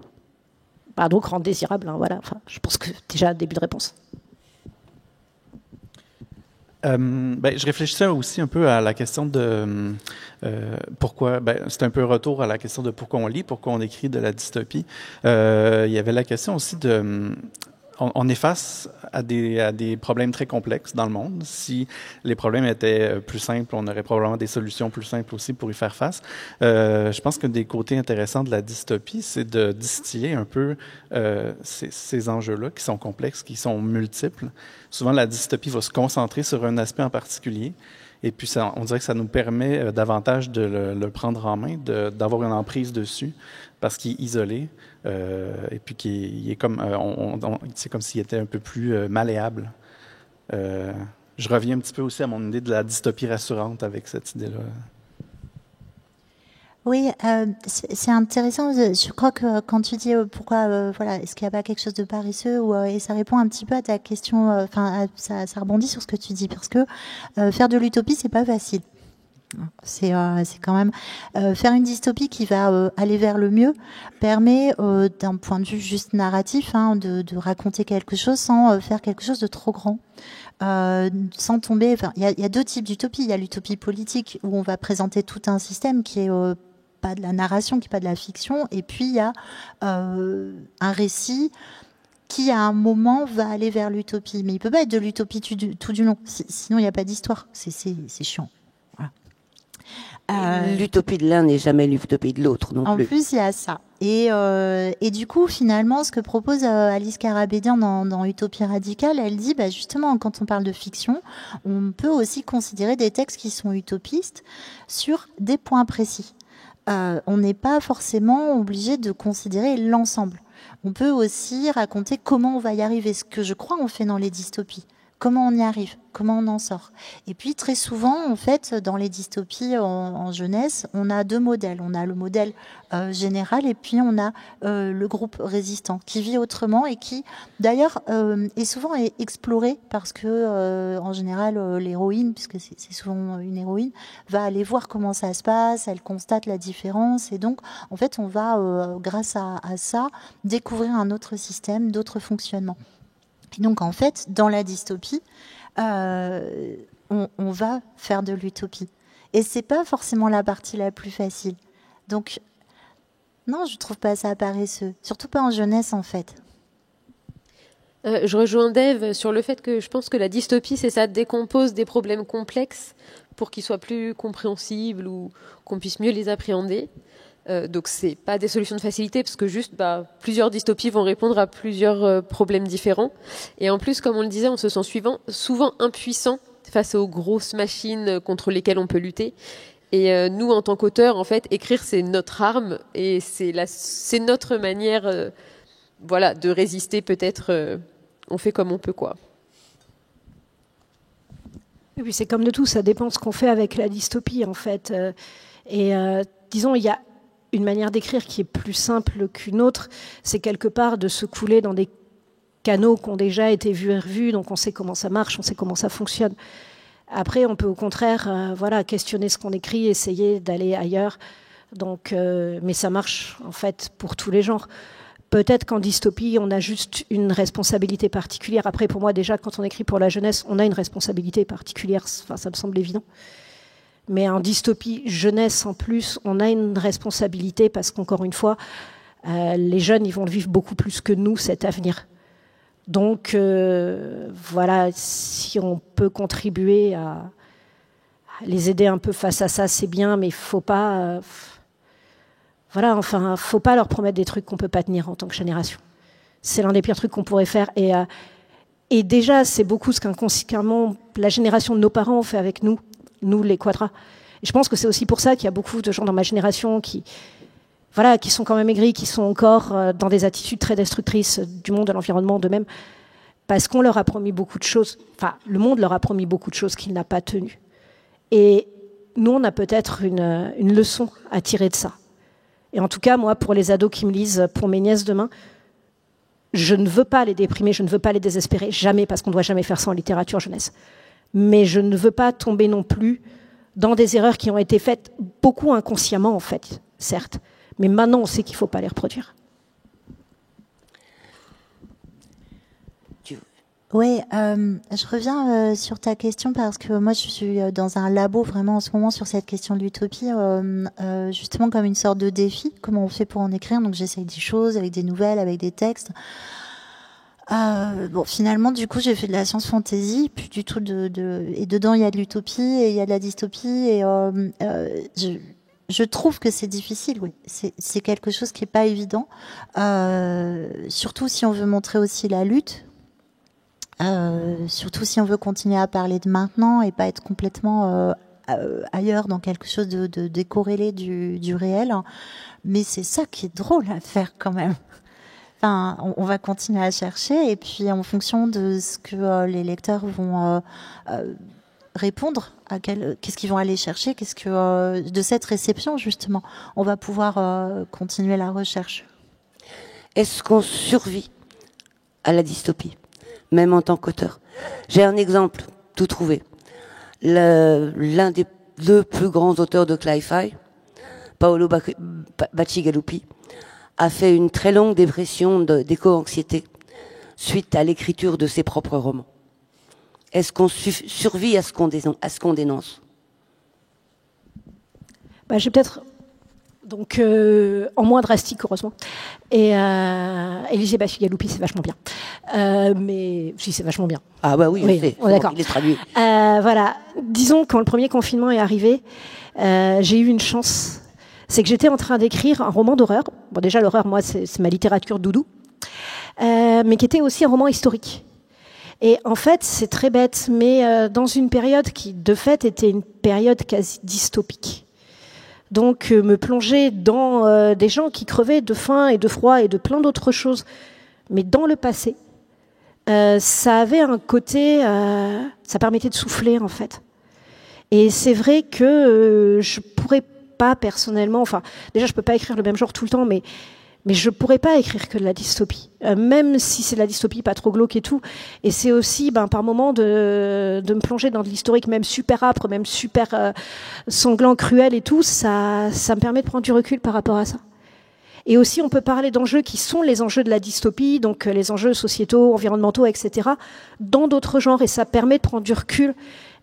Donc rendre désirable, hein, voilà. Enfin, je pense que déjà, début de réponse. Je réfléchissais aussi un peu à la question de pourquoi. C'est un peu un retour à la question de pourquoi on lit, pourquoi on écrit de la dystopie. Il y avait la question aussi de on est face à des problèmes très complexes dans le monde. Si les problèmes étaient plus simples, on aurait probablement des solutions plus simples aussi pour y faire face. Je pense qu'un des côtés intéressants de la dystopie, c'est de distiller un peu ces enjeux-là qui sont complexes, qui sont multiples. Souvent, la dystopie va se concentrer sur un aspect en particulier. Et puis, on dirait que ça nous permet davantage de le prendre en main, d'avoir une emprise dessus, parce qu'il est isolé, et puis qu'il est comme, c'est comme s'il était un peu plus malléable. Je reviens un petit peu aussi à mon idée de la dystopie rassurante avec cette idée-là. Oui, c'est intéressant. Je crois que quand tu dis pourquoi, est-ce qu'il n'y a pas quelque chose de paresseux, et ça répond un petit peu à ta question. Ça rebondit sur ce que tu dis, parce que faire de l'utopie, c'est pas facile. C'est quand même faire une dystopie qui va aller vers le mieux permet, d'un point de vue juste narratif, de raconter quelque chose sans faire quelque chose de trop grand. Sans tomber. Il y a deux types d'utopie. Il y a l'utopie politique où on va présenter tout un système qui est pas de la narration, qui n'est pas de la fiction, et puis il y a un récit qui à un moment va aller vers l'utopie, mais il peut pas être de l'utopie tout du long, sinon il n'y a pas d'histoire, c'est chiant. Voilà. L'utopie de l'un n'est jamais l'utopie de l'autre non plus. En plus, il y a ça. Et du coup, finalement, ce que propose Alice Karabédian dans Utopie radicale, elle dit, justement, quand on parle de fiction, on peut aussi considérer des textes qui sont utopistes sur des points précis. On n'est pas forcément obligé de considérer l'ensemble. On peut aussi raconter comment on va y arriver, ce que je crois on fait dans les dystopies. Comment on y arrive? Comment on en sort? Et puis très souvent, en fait, dans les dystopies en jeunesse, on a deux modèles. On a le modèle général et puis on a le groupe résistant qui vit autrement et qui, d'ailleurs, est souvent exploré parce que, en général, l'héroïne, puisque c'est souvent une héroïne, va aller voir comment ça se passe, elle constate la différence et donc, en fait, on va, grâce à ça, découvrir un autre système, d'autres fonctionnements. Et donc, en fait, dans la dystopie, on va faire de l'utopie. Et c'est pas forcément la partie la plus facile. Donc, non, je trouve pas ça paresseux. Surtout pas en jeunesse, en fait. Je rejoins Dave sur le fait que je pense que la dystopie, c'est ça, décompose des problèmes complexes pour qu'ils soient plus compréhensibles ou qu'on puisse mieux les appréhender. Donc c'est pas des solutions de facilité parce que juste plusieurs dystopies vont répondre à plusieurs problèmes différents et en plus comme on le disait on se sent souvent impuissant face aux grosses machines contre lesquelles on peut lutter et nous en tant qu'auteurs en fait écrire c'est notre arme et c'est notre manière de résister peut-être on fait comme on peut quoi. Et puis c'est comme de tout, ça dépend de ce qu'on fait avec la dystopie en fait disons il y a une manière d'écrire qui est plus simple qu'une autre, c'est quelque part de se couler dans des canaux qui ont déjà été vus et revus, donc on sait comment ça marche, on sait comment ça fonctionne. Après, on peut au contraire questionner ce qu'on écrit, essayer d'aller ailleurs. Donc, mais ça marche en fait pour tous les genres. Peut-être qu'en dystopie, on a juste une responsabilité particulière. Après, pour moi, déjà, quand on écrit pour la jeunesse, on a une responsabilité particulière. Enfin, ça me semble évident. Mais en dystopie jeunesse, en plus, on a une responsabilité parce qu'encore une fois, les jeunes, ils vont le vivre beaucoup plus que nous, cet avenir. Donc, si on peut contribuer à les aider un peu face à ça, c'est bien, mais il ne faut pas... faut pas leur promettre des trucs qu'on ne peut pas tenir en tant que génération. C'est l'un des pires trucs qu'on pourrait faire. Et déjà, c'est beaucoup ce qu'inconsciemment la génération de nos parents ont fait avec nous les quadras. Et je pense que c'est aussi pour ça qu'il y a beaucoup de gens dans ma génération qui sont quand même aigris, qui sont encore dans des attitudes très destructrices du monde, de l'environnement, d'eux-mêmes, parce qu'on leur a promis beaucoup de choses. Enfin, le monde leur a promis beaucoup de choses qu'il n'a pas tenues. Et nous, on a peut-être une leçon à tirer de ça. Et en tout cas, moi, pour les ados qui me lisent, pour mes nièces demain, je ne veux pas les déprimer, je ne veux pas les désespérer, jamais, parce qu'on ne doit jamais faire ça en littérature jeunesse. Mais je ne veux pas tomber non plus dans des erreurs qui ont été faites beaucoup inconsciemment, en fait, certes. Mais maintenant, on sait qu'il ne faut pas les reproduire. Oui, je reviens sur ta question parce que moi, je suis dans un labo vraiment en ce moment sur cette question de l'utopie, justement comme une sorte de défi, comment on fait pour en écrire. Donc j'essaye des choses avec des nouvelles, avec des textes. Finalement, du coup, j'ai fait de la science-fantasy, plus du tout et dedans, il y a de l'utopie et il y a de la dystopie et je trouve que c'est difficile, oui. C'est quelque chose qui est pas évident, surtout si on veut montrer aussi la lutte, surtout si on veut continuer à parler de maintenant et pas être complètement ailleurs dans quelque chose de décorrélé du réel. Mais c'est ça qui est drôle à faire quand même. Enfin, on va continuer à chercher et puis en fonction de ce que les lecteurs vont répondre, qu'est-ce qu'ils vont aller chercher, de cette réception justement, on va pouvoir continuer la recherche. Est-ce qu'on survit à la dystopie, même en tant qu'auteur? J'ai un exemple tout trouvé. L'un des deux plus grands auteurs de Cli-Fi, Paolo Bacigalupi, a fait une très longue dépression d'éco-anxiété suite à l'écriture de ses propres romans. Est-ce qu'on survit à ce qu'on dénonce? J'ai peut-être, donc en moins drastique, heureusement. Et Élisée Bacigalupi, c'est vachement bien. Mais si, c'est vachement bien. Ah bah oui, oui, d'accord. Il est traduit. Disons, quand le premier confinement est arrivé, j'ai eu une chance. C'est que j'étais en train d'écrire un roman d'horreur. Bon, déjà, l'horreur, moi, c'est ma littérature doudou. Mais qui était aussi un roman historique. Et en fait, c'est très bête, mais dans une période qui, de fait, était une période quasi dystopique. Donc, me plonger dans des gens qui crevaient de faim et de froid et de plein d'autres choses, mais dans le passé, ça avait un côté, ça permettait de souffler en fait. Et c'est vrai que je pourrais pas personnellement, enfin déjà je peux pas écrire le même genre tout le temps, mais je pourrais pas écrire que de la dystopie, même si c'est de la dystopie pas trop glauque et tout. Et c'est aussi, par moment, de me plonger dans de l'historique, même super âpre, même super sanglant, cruel et tout. Ça me permet de prendre du recul par rapport à ça. Et aussi, on peut parler d'enjeux qui sont les enjeux de la dystopie, donc les enjeux sociétaux, environnementaux, etc., dans d'autres genres. Et ça permet de prendre du recul.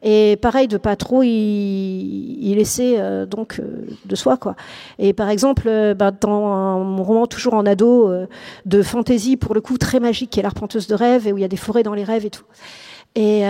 Et pareil, de pas trop y laisser de soi, quoi. Et par exemple, dans mon roman toujours en ado de fantasy, pour le coup très magique, qui est l'Arpenteuse de rêve, et où il y a des forêts dans les rêves et tout. Et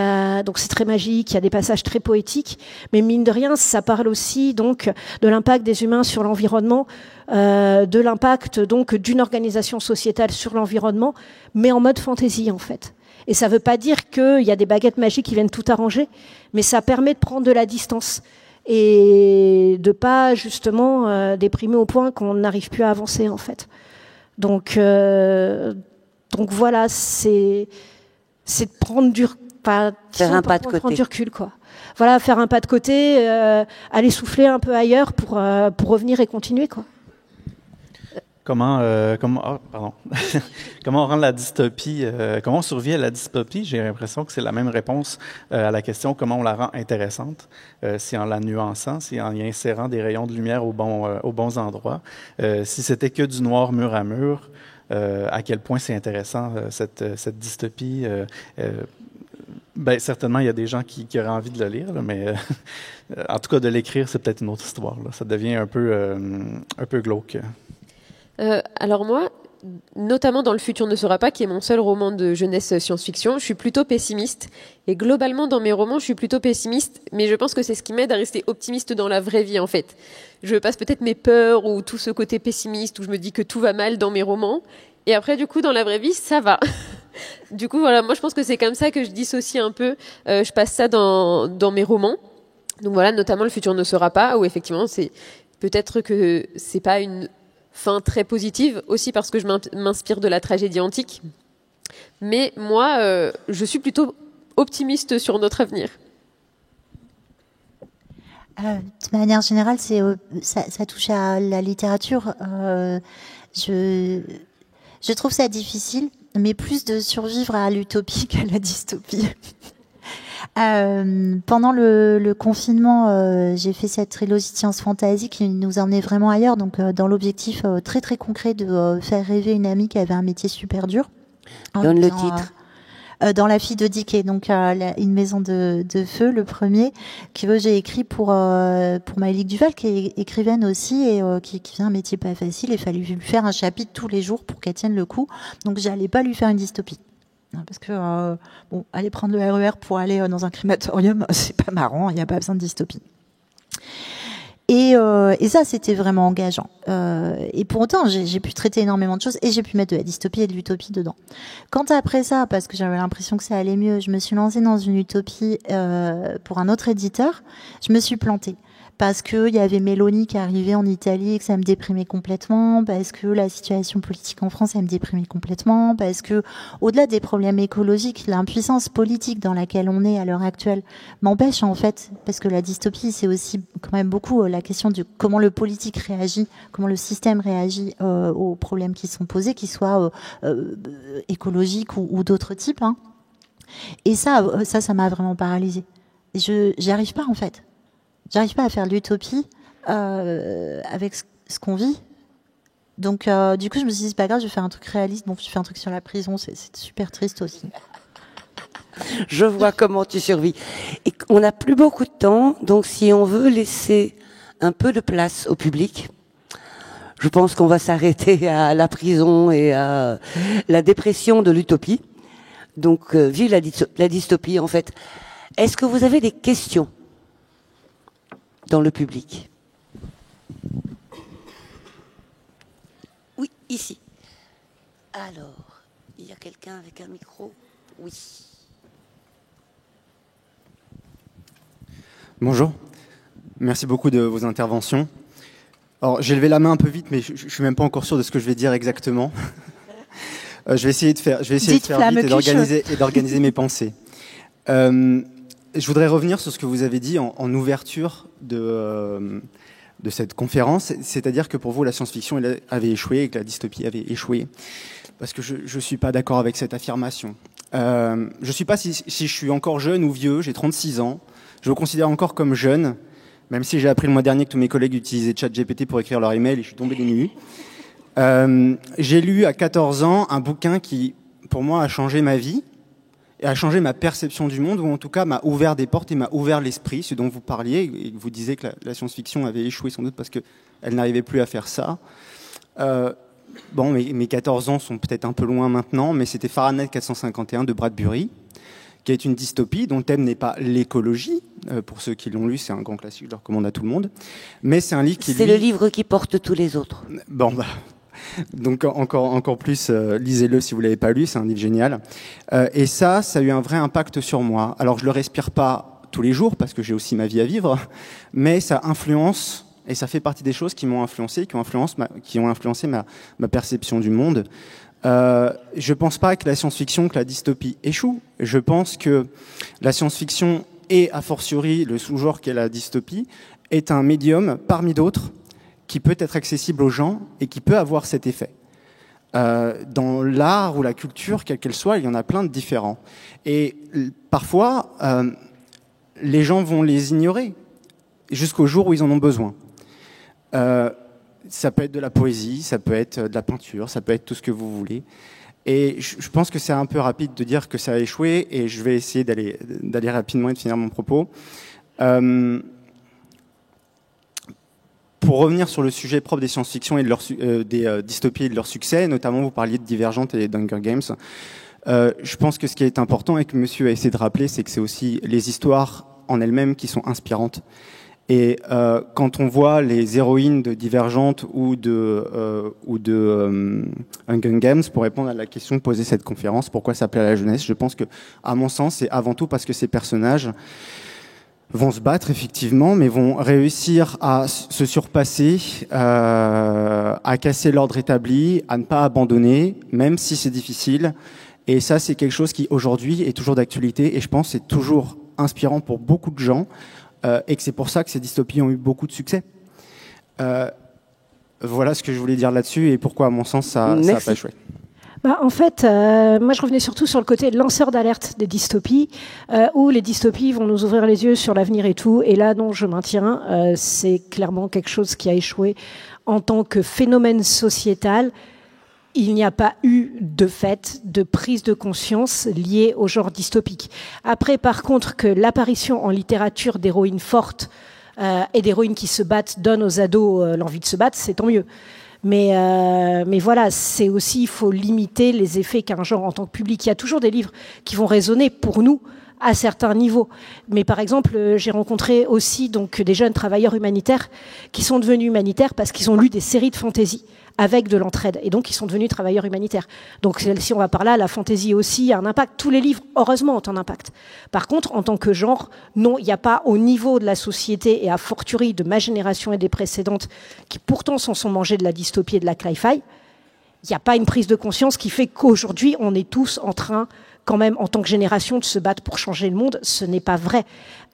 donc c'est très magique, il y a des passages très poétiques, mais mine de rien, ça parle aussi donc de l'impact des humains sur l'environnement, de l'impact donc d'une organisation sociétale sur l'environnement, mais en mode fantasy en fait. Et ça ne veut pas dire qu'il y a des baguettes magiques qui viennent tout arranger, mais ça permet de prendre de la distance et de pas justement déprimer au point qu'on n'arrive plus à avancer en fait. Donc voilà, c'est de prendre faire un pas de côté. Prendre du recul, quoi. Voilà, faire un pas de côté, aller souffler un peu ailleurs pour revenir et continuer, quoi. Comment rendre la dystopie, comment on survit à la dystopie? J'ai l'impression que c'est la même réponse à la question comment on la rend intéressante. C'est en la nuançant, c'est en y insérant des rayons de lumière aux bons endroits. Si c'était que du noir mur à mur, à quel point c'est intéressant cette dystopie. Certainement, il y a des gens qui auraient envie de le lire, là, mais en tout cas, de l'écrire, c'est peut-être une autre histoire. Là. Ça devient un peu glauque. Alors moi, notamment dans Le futur ne sera pas, qui est mon seul roman de jeunesse science-fiction, je suis plutôt pessimiste. Et globalement, dans mes romans, je suis plutôt pessimiste, mais je pense que c'est ce qui m'aide à rester optimiste dans la vraie vie, en fait. Je passe peut-être mes peurs ou tout ce côté pessimiste où je me dis que tout va mal dans mes romans. Et après, du coup, dans la vraie vie, ça va. Du coup, voilà, moi, je pense que c'est comme ça que je dissocie un peu. Je passe ça dans mes romans. Donc voilà, notamment Le futur ne sera pas, où effectivement, c'est peut-être que c'est pas une fin très positive, aussi parce que je m'inspire de la tragédie antique. Mais moi, je suis plutôt optimiste sur notre avenir. De manière générale, ça touche à la littérature. Je trouve ça difficile, mais plus de survivre à l'utopie qu'à la dystopie. Pendant le confinement, j'ai fait cette trilogie de science fantasy qui nous emmenait vraiment ailleurs, donc dans l'objectif très très concret de faire rêver une amie qui avait un métier super dur. Donne le titre. Dans La fille de Dickey, donc une maison de feu, le premier, que j'ai écrit pour Maëlique Duval, qui est écrivaine aussi et qui fait un métier pas facile. Il fallait lui faire un chapitre tous les jours pour qu'elle tienne le coup. Donc j'allais pas lui faire une dystopie. Parce que aller prendre le RER pour aller dans un crématorium, c'est pas marrant, il n'y a pas besoin de dystopie. Et ça, c'était vraiment engageant. Et pour autant, j'ai pu traiter énormément de choses et j'ai pu mettre de la dystopie et de l'utopie dedans. Quand après ça, parce que j'avais l'impression que ça allait mieux, je me suis lancée dans une utopie pour un autre éditeur, je me suis plantée. Parce qu'il y avait Mélanie qui arrivait en Italie et que ça me déprimait complètement, parce que la situation politique en France, elle me déprimait complètement, parce que, au-delà des problèmes écologiques, l'impuissance politique dans laquelle on est à l'heure actuelle m'empêche, en fait, parce que la dystopie, c'est aussi quand même beaucoup la question de comment le politique réagit, comment le système réagit aux problèmes qui sont posés, qu'ils soient écologiques ou d'autres types, hein. Et ça m'a vraiment paralysée. Et j'y arrive pas, en fait. J'arrive pas à faire de l'utopie avec ce qu'on vit. Donc, du coup, je me suis dit, c'est pas grave, je vais faire un truc réaliste. Bon, je fais un truc sur la prison, c'est super triste aussi. Je vois comment tu survis. Et on n'a plus beaucoup de temps, donc si on veut laisser un peu de place au public, je pense qu'on va s'arrêter à la prison et à la dépression de l'utopie. Donc, vive la dystopie, en fait. Est-ce que vous avez des questions dans le public? Oui, ici. Alors, il y a quelqu'un avec un micro? Oui. Bonjour. Merci beaucoup de vos interventions. Alors, j'ai levé la main un peu vite, mais je suis même pas encore sûr de ce que je vais dire exactement. Je vais essayer de faire vite et d'organiser mes pensées. Je voudrais revenir sur ce que vous avez dit en ouverture de cette conférence, c'est-à-dire que pour vous, la science-fiction avait échoué et que la dystopie avait échoué. Parce que je ne suis pas d'accord avec cette affirmation. Je ne sais pas si je suis encore jeune ou vieux, j'ai 36 ans. Je me considère encore comme jeune, même si j'ai appris le mois dernier que tous mes collègues utilisaient ChatGPT pour écrire leur email et je suis tombé des nues. J'ai lu à 14 ans un bouquin qui, pour moi, a changé ma vie et a changé ma perception du monde, ou en tout cas m'a ouvert des portes et m'a ouvert l'esprit, ce dont vous parliez, et vous disiez que la science-fiction avait échoué sans doute parce qu'elle n'arrivait plus à faire ça. Bon, mes 14 ans sont peut-être un peu loin maintenant, mais c'était Fahrenheit 451 de Bradbury, qui est une dystopie dont le thème n'est pas l'écologie. Pour ceux qui l'ont lu, c'est un grand classique, je le recommande à tout le monde. Mais c'est un livre qui... C'est le livre qui porte tous les autres. Bon, donc encore plus, lisez-le si vous l'avez pas lu, c'est un livre génial. Et ça a eu un vrai impact sur moi. Alors je le respire pas tous les jours parce que j'ai aussi ma vie à vivre, mais ça influence et ça fait partie des choses qui m'ont influencé, qui ont influencé ma perception du monde. Je pense pas que la science-fiction, que la dystopie échoue. Je pense que la science-fiction et a fortiori le sous-genre qu'est la dystopie est un médium parmi d'autres qui peut être accessible aux gens et qui peut avoir cet effet. Dans l'art ou la culture, quelle qu'elle soit, il y en a plein de différents. Et parfois, les gens vont les ignorer jusqu'au jour où ils en ont besoin. Ça peut être de la poésie, ça peut être de la peinture, ça peut être tout ce que vous voulez. Et je pense que c'est un peu rapide de dire que ça a échoué, et je vais essayer d'aller rapidement et de finir mon propos. Pour revenir sur le sujet propre des science-fiction et des dystopies et de leur succès, notamment vous parliez de Divergente et d'Hunger Games, je pense que ce qui est important et que monsieur a essayé de rappeler, c'est que c'est aussi les histoires en elles-mêmes qui sont inspirantes. Et quand on voit les héroïnes de Divergente ou de Hunger Games, pour répondre à la question posée cette conférence, pourquoi ça plaît à la jeunesse, je pense que, à mon sens, c'est avant tout parce que ces personnages vont se battre effectivement, mais vont réussir à se surpasser, à casser l'ordre établi, à ne pas abandonner, même si c'est difficile. Et ça, c'est quelque chose qui aujourd'hui est toujours d'actualité, et je pense que c'est toujours inspirant pour beaucoup de gens, et que c'est pour ça que ces dystopies ont eu beaucoup de succès. Voilà ce que je voulais dire là-dessus, et pourquoi, à mon sens, ça n'a pas échoué. En fait, moi je revenais surtout sur le côté lanceur d'alerte des dystopies, où les dystopies vont nous ouvrir les yeux sur l'avenir et tout. Et là, non, je maintiens, c'est clairement quelque chose qui a échoué en tant que phénomène sociétal. Il n'y a pas eu de fait de prise de conscience liée au genre dystopique. Après, par contre, que l'apparition en littérature d'héroïnes fortes et d'héroïnes qui se battent donne aux ados l'envie de se battre, c'est tant mieux. Mais voilà, c'est aussi, il faut limiter les effets qu'un genre en tant que public. Il y a toujours des livres qui vont résonner pour nous à certains niveaux. Mais par exemple, j'ai rencontré aussi donc des jeunes travailleurs humanitaires qui sont devenus humanitaires parce qu'ils ont lu des séries de fantasy avec de l'entraide. Et donc, ils sont devenus travailleurs humanitaires. Donc, si on va par là, la fantaisie aussi a un impact. Tous les livres, heureusement, ont un impact. Par contre, en tant que genre, non, il n'y a pas au niveau de la société et a fortiori de ma génération et des précédentes, qui pourtant s'en sont mangés de la dystopie et de la cli-fi, il n'y a pas une prise de conscience qui fait qu'aujourd'hui, on est tous en train, quand même, en tant que génération, de se battre pour changer le monde. Ce n'est pas vrai.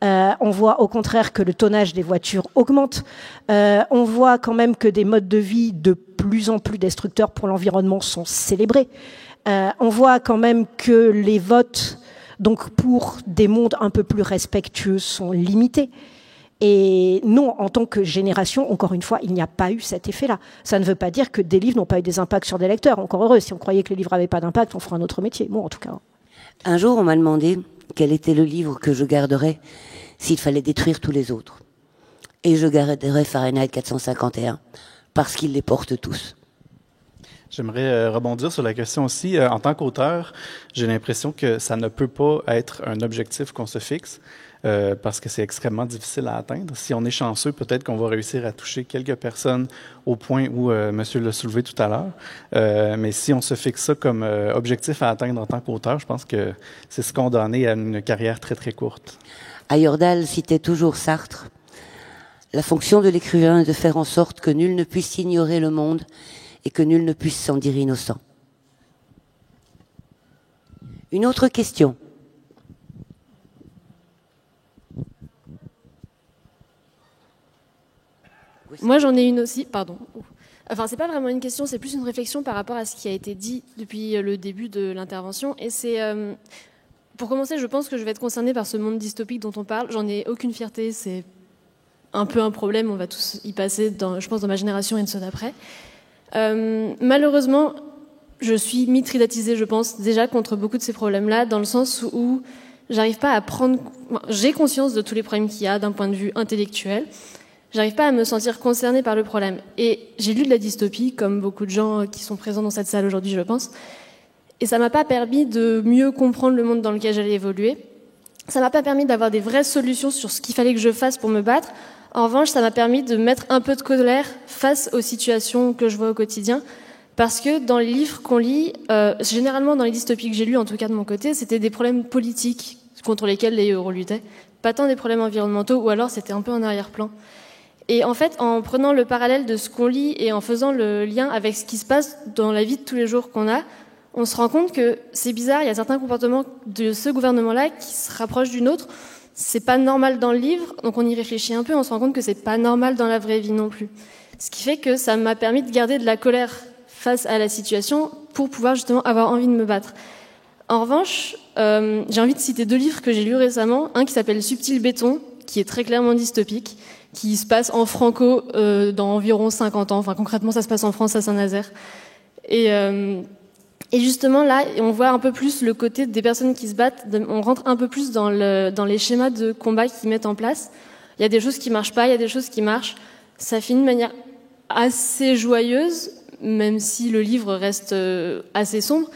On voit au contraire que le tonnage des voitures augmente. On voit quand même que des modes de vie de plus en plus destructeurs pour l'environnement sont célébrés. On voit quand même que les votes, donc pour des mondes un peu plus respectueux, sont limités. Et non, en tant que génération, encore une fois, il n'y a pas eu cet effet-là. Ça ne veut pas dire que des livres n'ont pas eu des impacts sur des lecteurs. Encore heureux, si on croyait que les livres n'avaient pas d'impact, on ferait un autre métier. Bon, en tout cas. Un jour, on m'a demandé quel était le livre que je garderais s'il fallait détruire tous les autres. Et je garderais Fahrenheit 451, parce qu'ils les portent tous. J'aimerais rebondir sur la question aussi. En tant qu'auteur, j'ai l'impression que ça ne peut pas être un objectif qu'on se fixe, parce que c'est extrêmement difficile à atteindre. Si on est chanceux, peut-être qu'on va réussir à toucher quelques personnes au point où monsieur l'a soulevé tout à l'heure. Mais si on se fixe ça comme objectif à atteindre en tant qu'auteur, je pense que c'est se condamner à une carrière très, très courte. Ayordale citait toujours Sartre. La fonction de l'écrivain est de faire en sorte que nul ne puisse ignorer le monde et que nul ne puisse s'en dire innocent. Une autre question? Moi, j'en ai une aussi, pardon. Enfin, c'est pas vraiment une question, c'est plus une réflexion par rapport à ce qui a été dit depuis le début de l'intervention. Et c'est, pour commencer, je pense que je vais être concernée par ce monde dystopique dont on parle. J'en ai aucune fierté, c'est un peu un problème, on va tous y passer, je pense, dans ma génération et de ceux d'après. Malheureusement, je suis mitridatisée, je pense, déjà contre beaucoup de ces problèmes-là, dans le sens où j'arrive pas à prendre... J'ai conscience de tous les problèmes qu'il y a d'un point de vue intellectuel. J'arrive pas à me sentir concernée par le problème. Et j'ai lu de la dystopie, comme beaucoup de gens qui sont présents dans cette salle aujourd'hui, je pense. Et ça m'a pas permis de mieux comprendre le monde dans lequel j'allais évoluer. Ça m'a pas permis d'avoir des vraies solutions sur ce qu'il fallait que je fasse pour me battre. En revanche, ça m'a permis de mettre un peu de colère face aux situations que je vois au quotidien. Parce que dans les livres qu'on lit, généralement dans les dystopies que j'ai lues, en tout cas de mon côté, c'était des problèmes politiques contre lesquels les héros luttaient. Pas tant des problèmes environnementaux, ou alors c'était un peu en arrière-plan. Et en fait, en prenant le parallèle de ce qu'on lit et en faisant le lien avec ce qui se passe dans la vie de tous les jours qu'on a, on se rend compte que c'est bizarre, il y a certains comportements de ce gouvernement-là qui se rapprochent d'une autre. C'est pas normal dans le livre, donc on y réfléchit un peu, on se rend compte que c'est pas normal dans la vraie vie non plus. Ce qui fait que ça m'a permis de garder de la colère face à la situation pour pouvoir justement avoir envie de me battre. En revanche, j'ai envie de citer 2 livres que j'ai lus récemment. Un qui s'appelle Subtil Béton, qui est très clairement dystopique, qui se passe en franco dans environ 50 ans. Enfin, concrètement, ça se passe en France, à Saint-Nazaire. Et justement, là, on voit un peu plus le côté des personnes qui se battent. On rentre un peu plus dans les schémas de combat qu'ils mettent en place. Il y a des choses qui marchent pas, il y a des choses qui marchent. Ça finit de manière assez joyeuse, même si le livre reste assez sombre.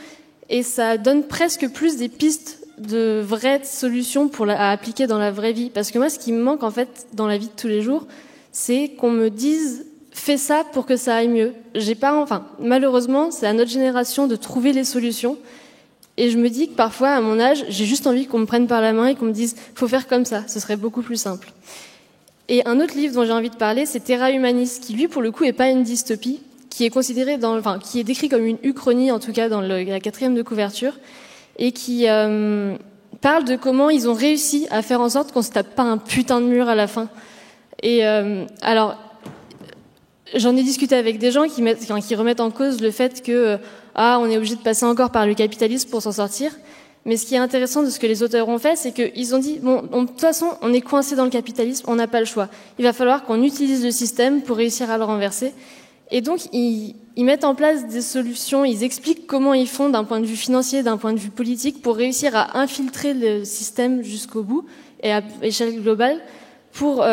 Et ça donne presque plus des pistes de vraies solutions à appliquer dans la vraie vie. Parce que moi, ce qui me manque en fait dans la vie de tous les jours, c'est qu'on me dise fais ça pour que ça aille mieux. Malheureusement, c'est à notre génération de trouver les solutions. Et je me dis que parfois, à mon âge, j'ai juste envie qu'on me prenne par la main et qu'on me dise faut faire comme ça, ce serait beaucoup plus simple. Et un autre livre dont j'ai envie de parler, c'est Terra Humanis, qui lui, pour le coup, est pas une dystopie, qui est considéré qui est décrit comme une uchronie, en tout cas dans la 4e de couverture, et qui parle de comment ils ont réussi à faire en sorte qu'on se tape pas un putain de mur à la fin. Et alors, j'en ai discuté avec des gens qui remettent en cause le fait que on est obligé de passer encore par le capitalisme pour s'en sortir. Mais ce qui est intéressant de ce que les auteurs ont fait, c'est qu'ils ont dit de toute façon, on est coincé dans le capitalisme, on n'a pas le choix. Il va falloir qu'on utilise le système pour réussir à le renverser. Et donc, ils mettent en place des solutions, ils expliquent comment ils font d'un point de vue financier, d'un point de vue politique, pour réussir à infiltrer le système jusqu'au bout et à échelle globale pour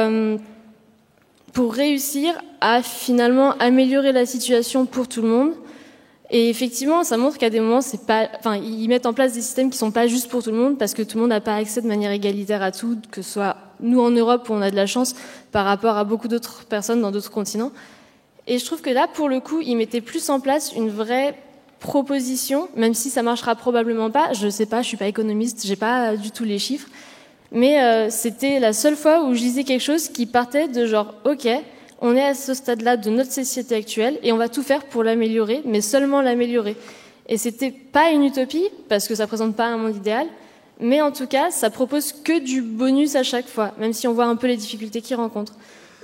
réussir à finalement améliorer la situation pour tout le monde. Et effectivement, ça montre qu'à des moments, ils mettent en place des systèmes qui sont pas juste pour tout le monde, parce que tout le monde n'a pas accès de manière égalitaire à tout, que ce soit nous en Europe où on a de la chance par rapport à beaucoup d'autres personnes dans d'autres continents. Et je trouve que là, pour le coup, ils mettaient plus en place une vraie proposition, même si ça marchera probablement pas. Je sais pas, je suis pas économiste, j'ai pas du tout les chiffres. Mais c'était la seule fois où je lisais quelque chose qui partait de genre, ok, on est à ce stade-là de notre société actuelle et on va tout faire pour l'améliorer, mais seulement l'améliorer. Et c'était pas une utopie, parce que ça présente pas un monde idéal, mais en tout cas, ça propose que du bonus à chaque fois, même si on voit un peu les difficultés qu'ils rencontrent.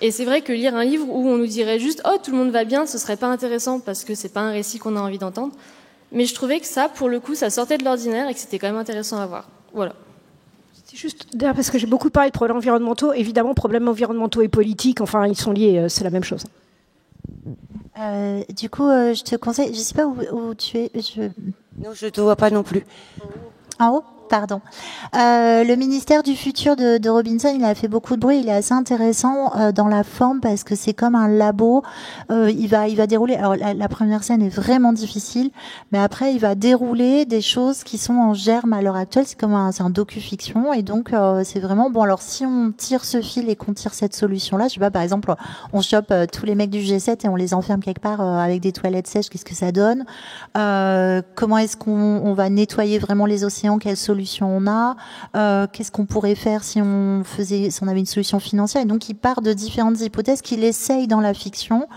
Et c'est vrai que lire un livre où on nous dirait juste « Oh, tout le monde va bien », ce serait pas intéressant parce que c'est pas un récit qu'on a envie d'entendre. Mais je trouvais que ça, pour le coup, ça sortait de l'ordinaire et que c'était quand même intéressant à voir. Voilà. C'est juste, parce que j'ai beaucoup parlé de problèmes environnementaux. Évidemment, problèmes environnementaux et politiques, enfin, ils sont liés, c'est la même chose. Du coup, je te conseille, je sais pas où tu es. Non, je te vois pas non plus. En haut ? Pardon. Le ministère du futur de Robinson, il a fait beaucoup de bruit. Il est assez intéressant dans la forme parce que c'est comme un labo. Il va dérouler. Alors la première scène est vraiment difficile, mais après il va dérouler des choses qui sont en germe à l'heure actuelle. C'est comme c'est un docu-fiction et donc c'est vraiment bon. Alors si on tire ce fil et qu'on tire cette solution-là, je sais pas, par exemple, on chope tous les mecs du G7 et on les enferme quelque part avec des toilettes sèches. Qu'est-ce que ça donne? Comment est-ce qu'on va nettoyer vraiment les océans? Quelle solution on a, qu'est-ce qu'on pourrait faire si on avait une solution financière, et donc il part de différentes hypothèses qu'il essaye dans la fiction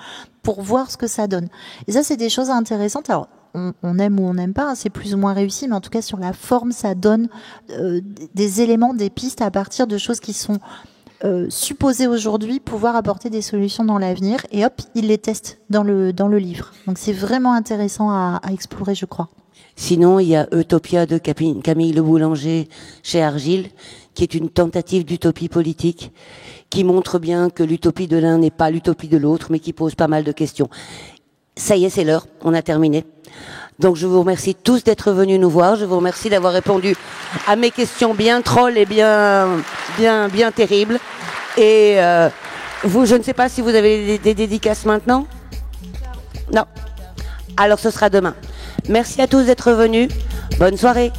pour voir ce que ça donne. Et ça, c'est des choses intéressantes. Alors, on aime ou on n'aime pas, hein, c'est plus ou moins réussi, mais en tout cas sur la forme, ça donne des éléments, des pistes à partir de choses qui sont supposées aujourd'hui pouvoir apporter des solutions dans l'avenir, et hop, il les teste dans le livre. Donc c'est vraiment intéressant à explorer, je crois. Sinon, il y a Utopia de Camille Le Boulanger chez Argile, qui est une tentative d'utopie politique, qui montre bien que l'utopie de l'un n'est pas l'utopie de l'autre, mais qui pose pas mal de questions. Ça y est, c'est l'heure, on a terminé. Donc je vous remercie tous d'être venus nous voir, je vous remercie d'avoir répondu à mes questions bien trolls et bien terribles. Et vous, je ne sais pas si vous avez des dédicaces maintenant ? Non. Alors ce sera demain. Merci à tous d'être venus. Bonne soirée.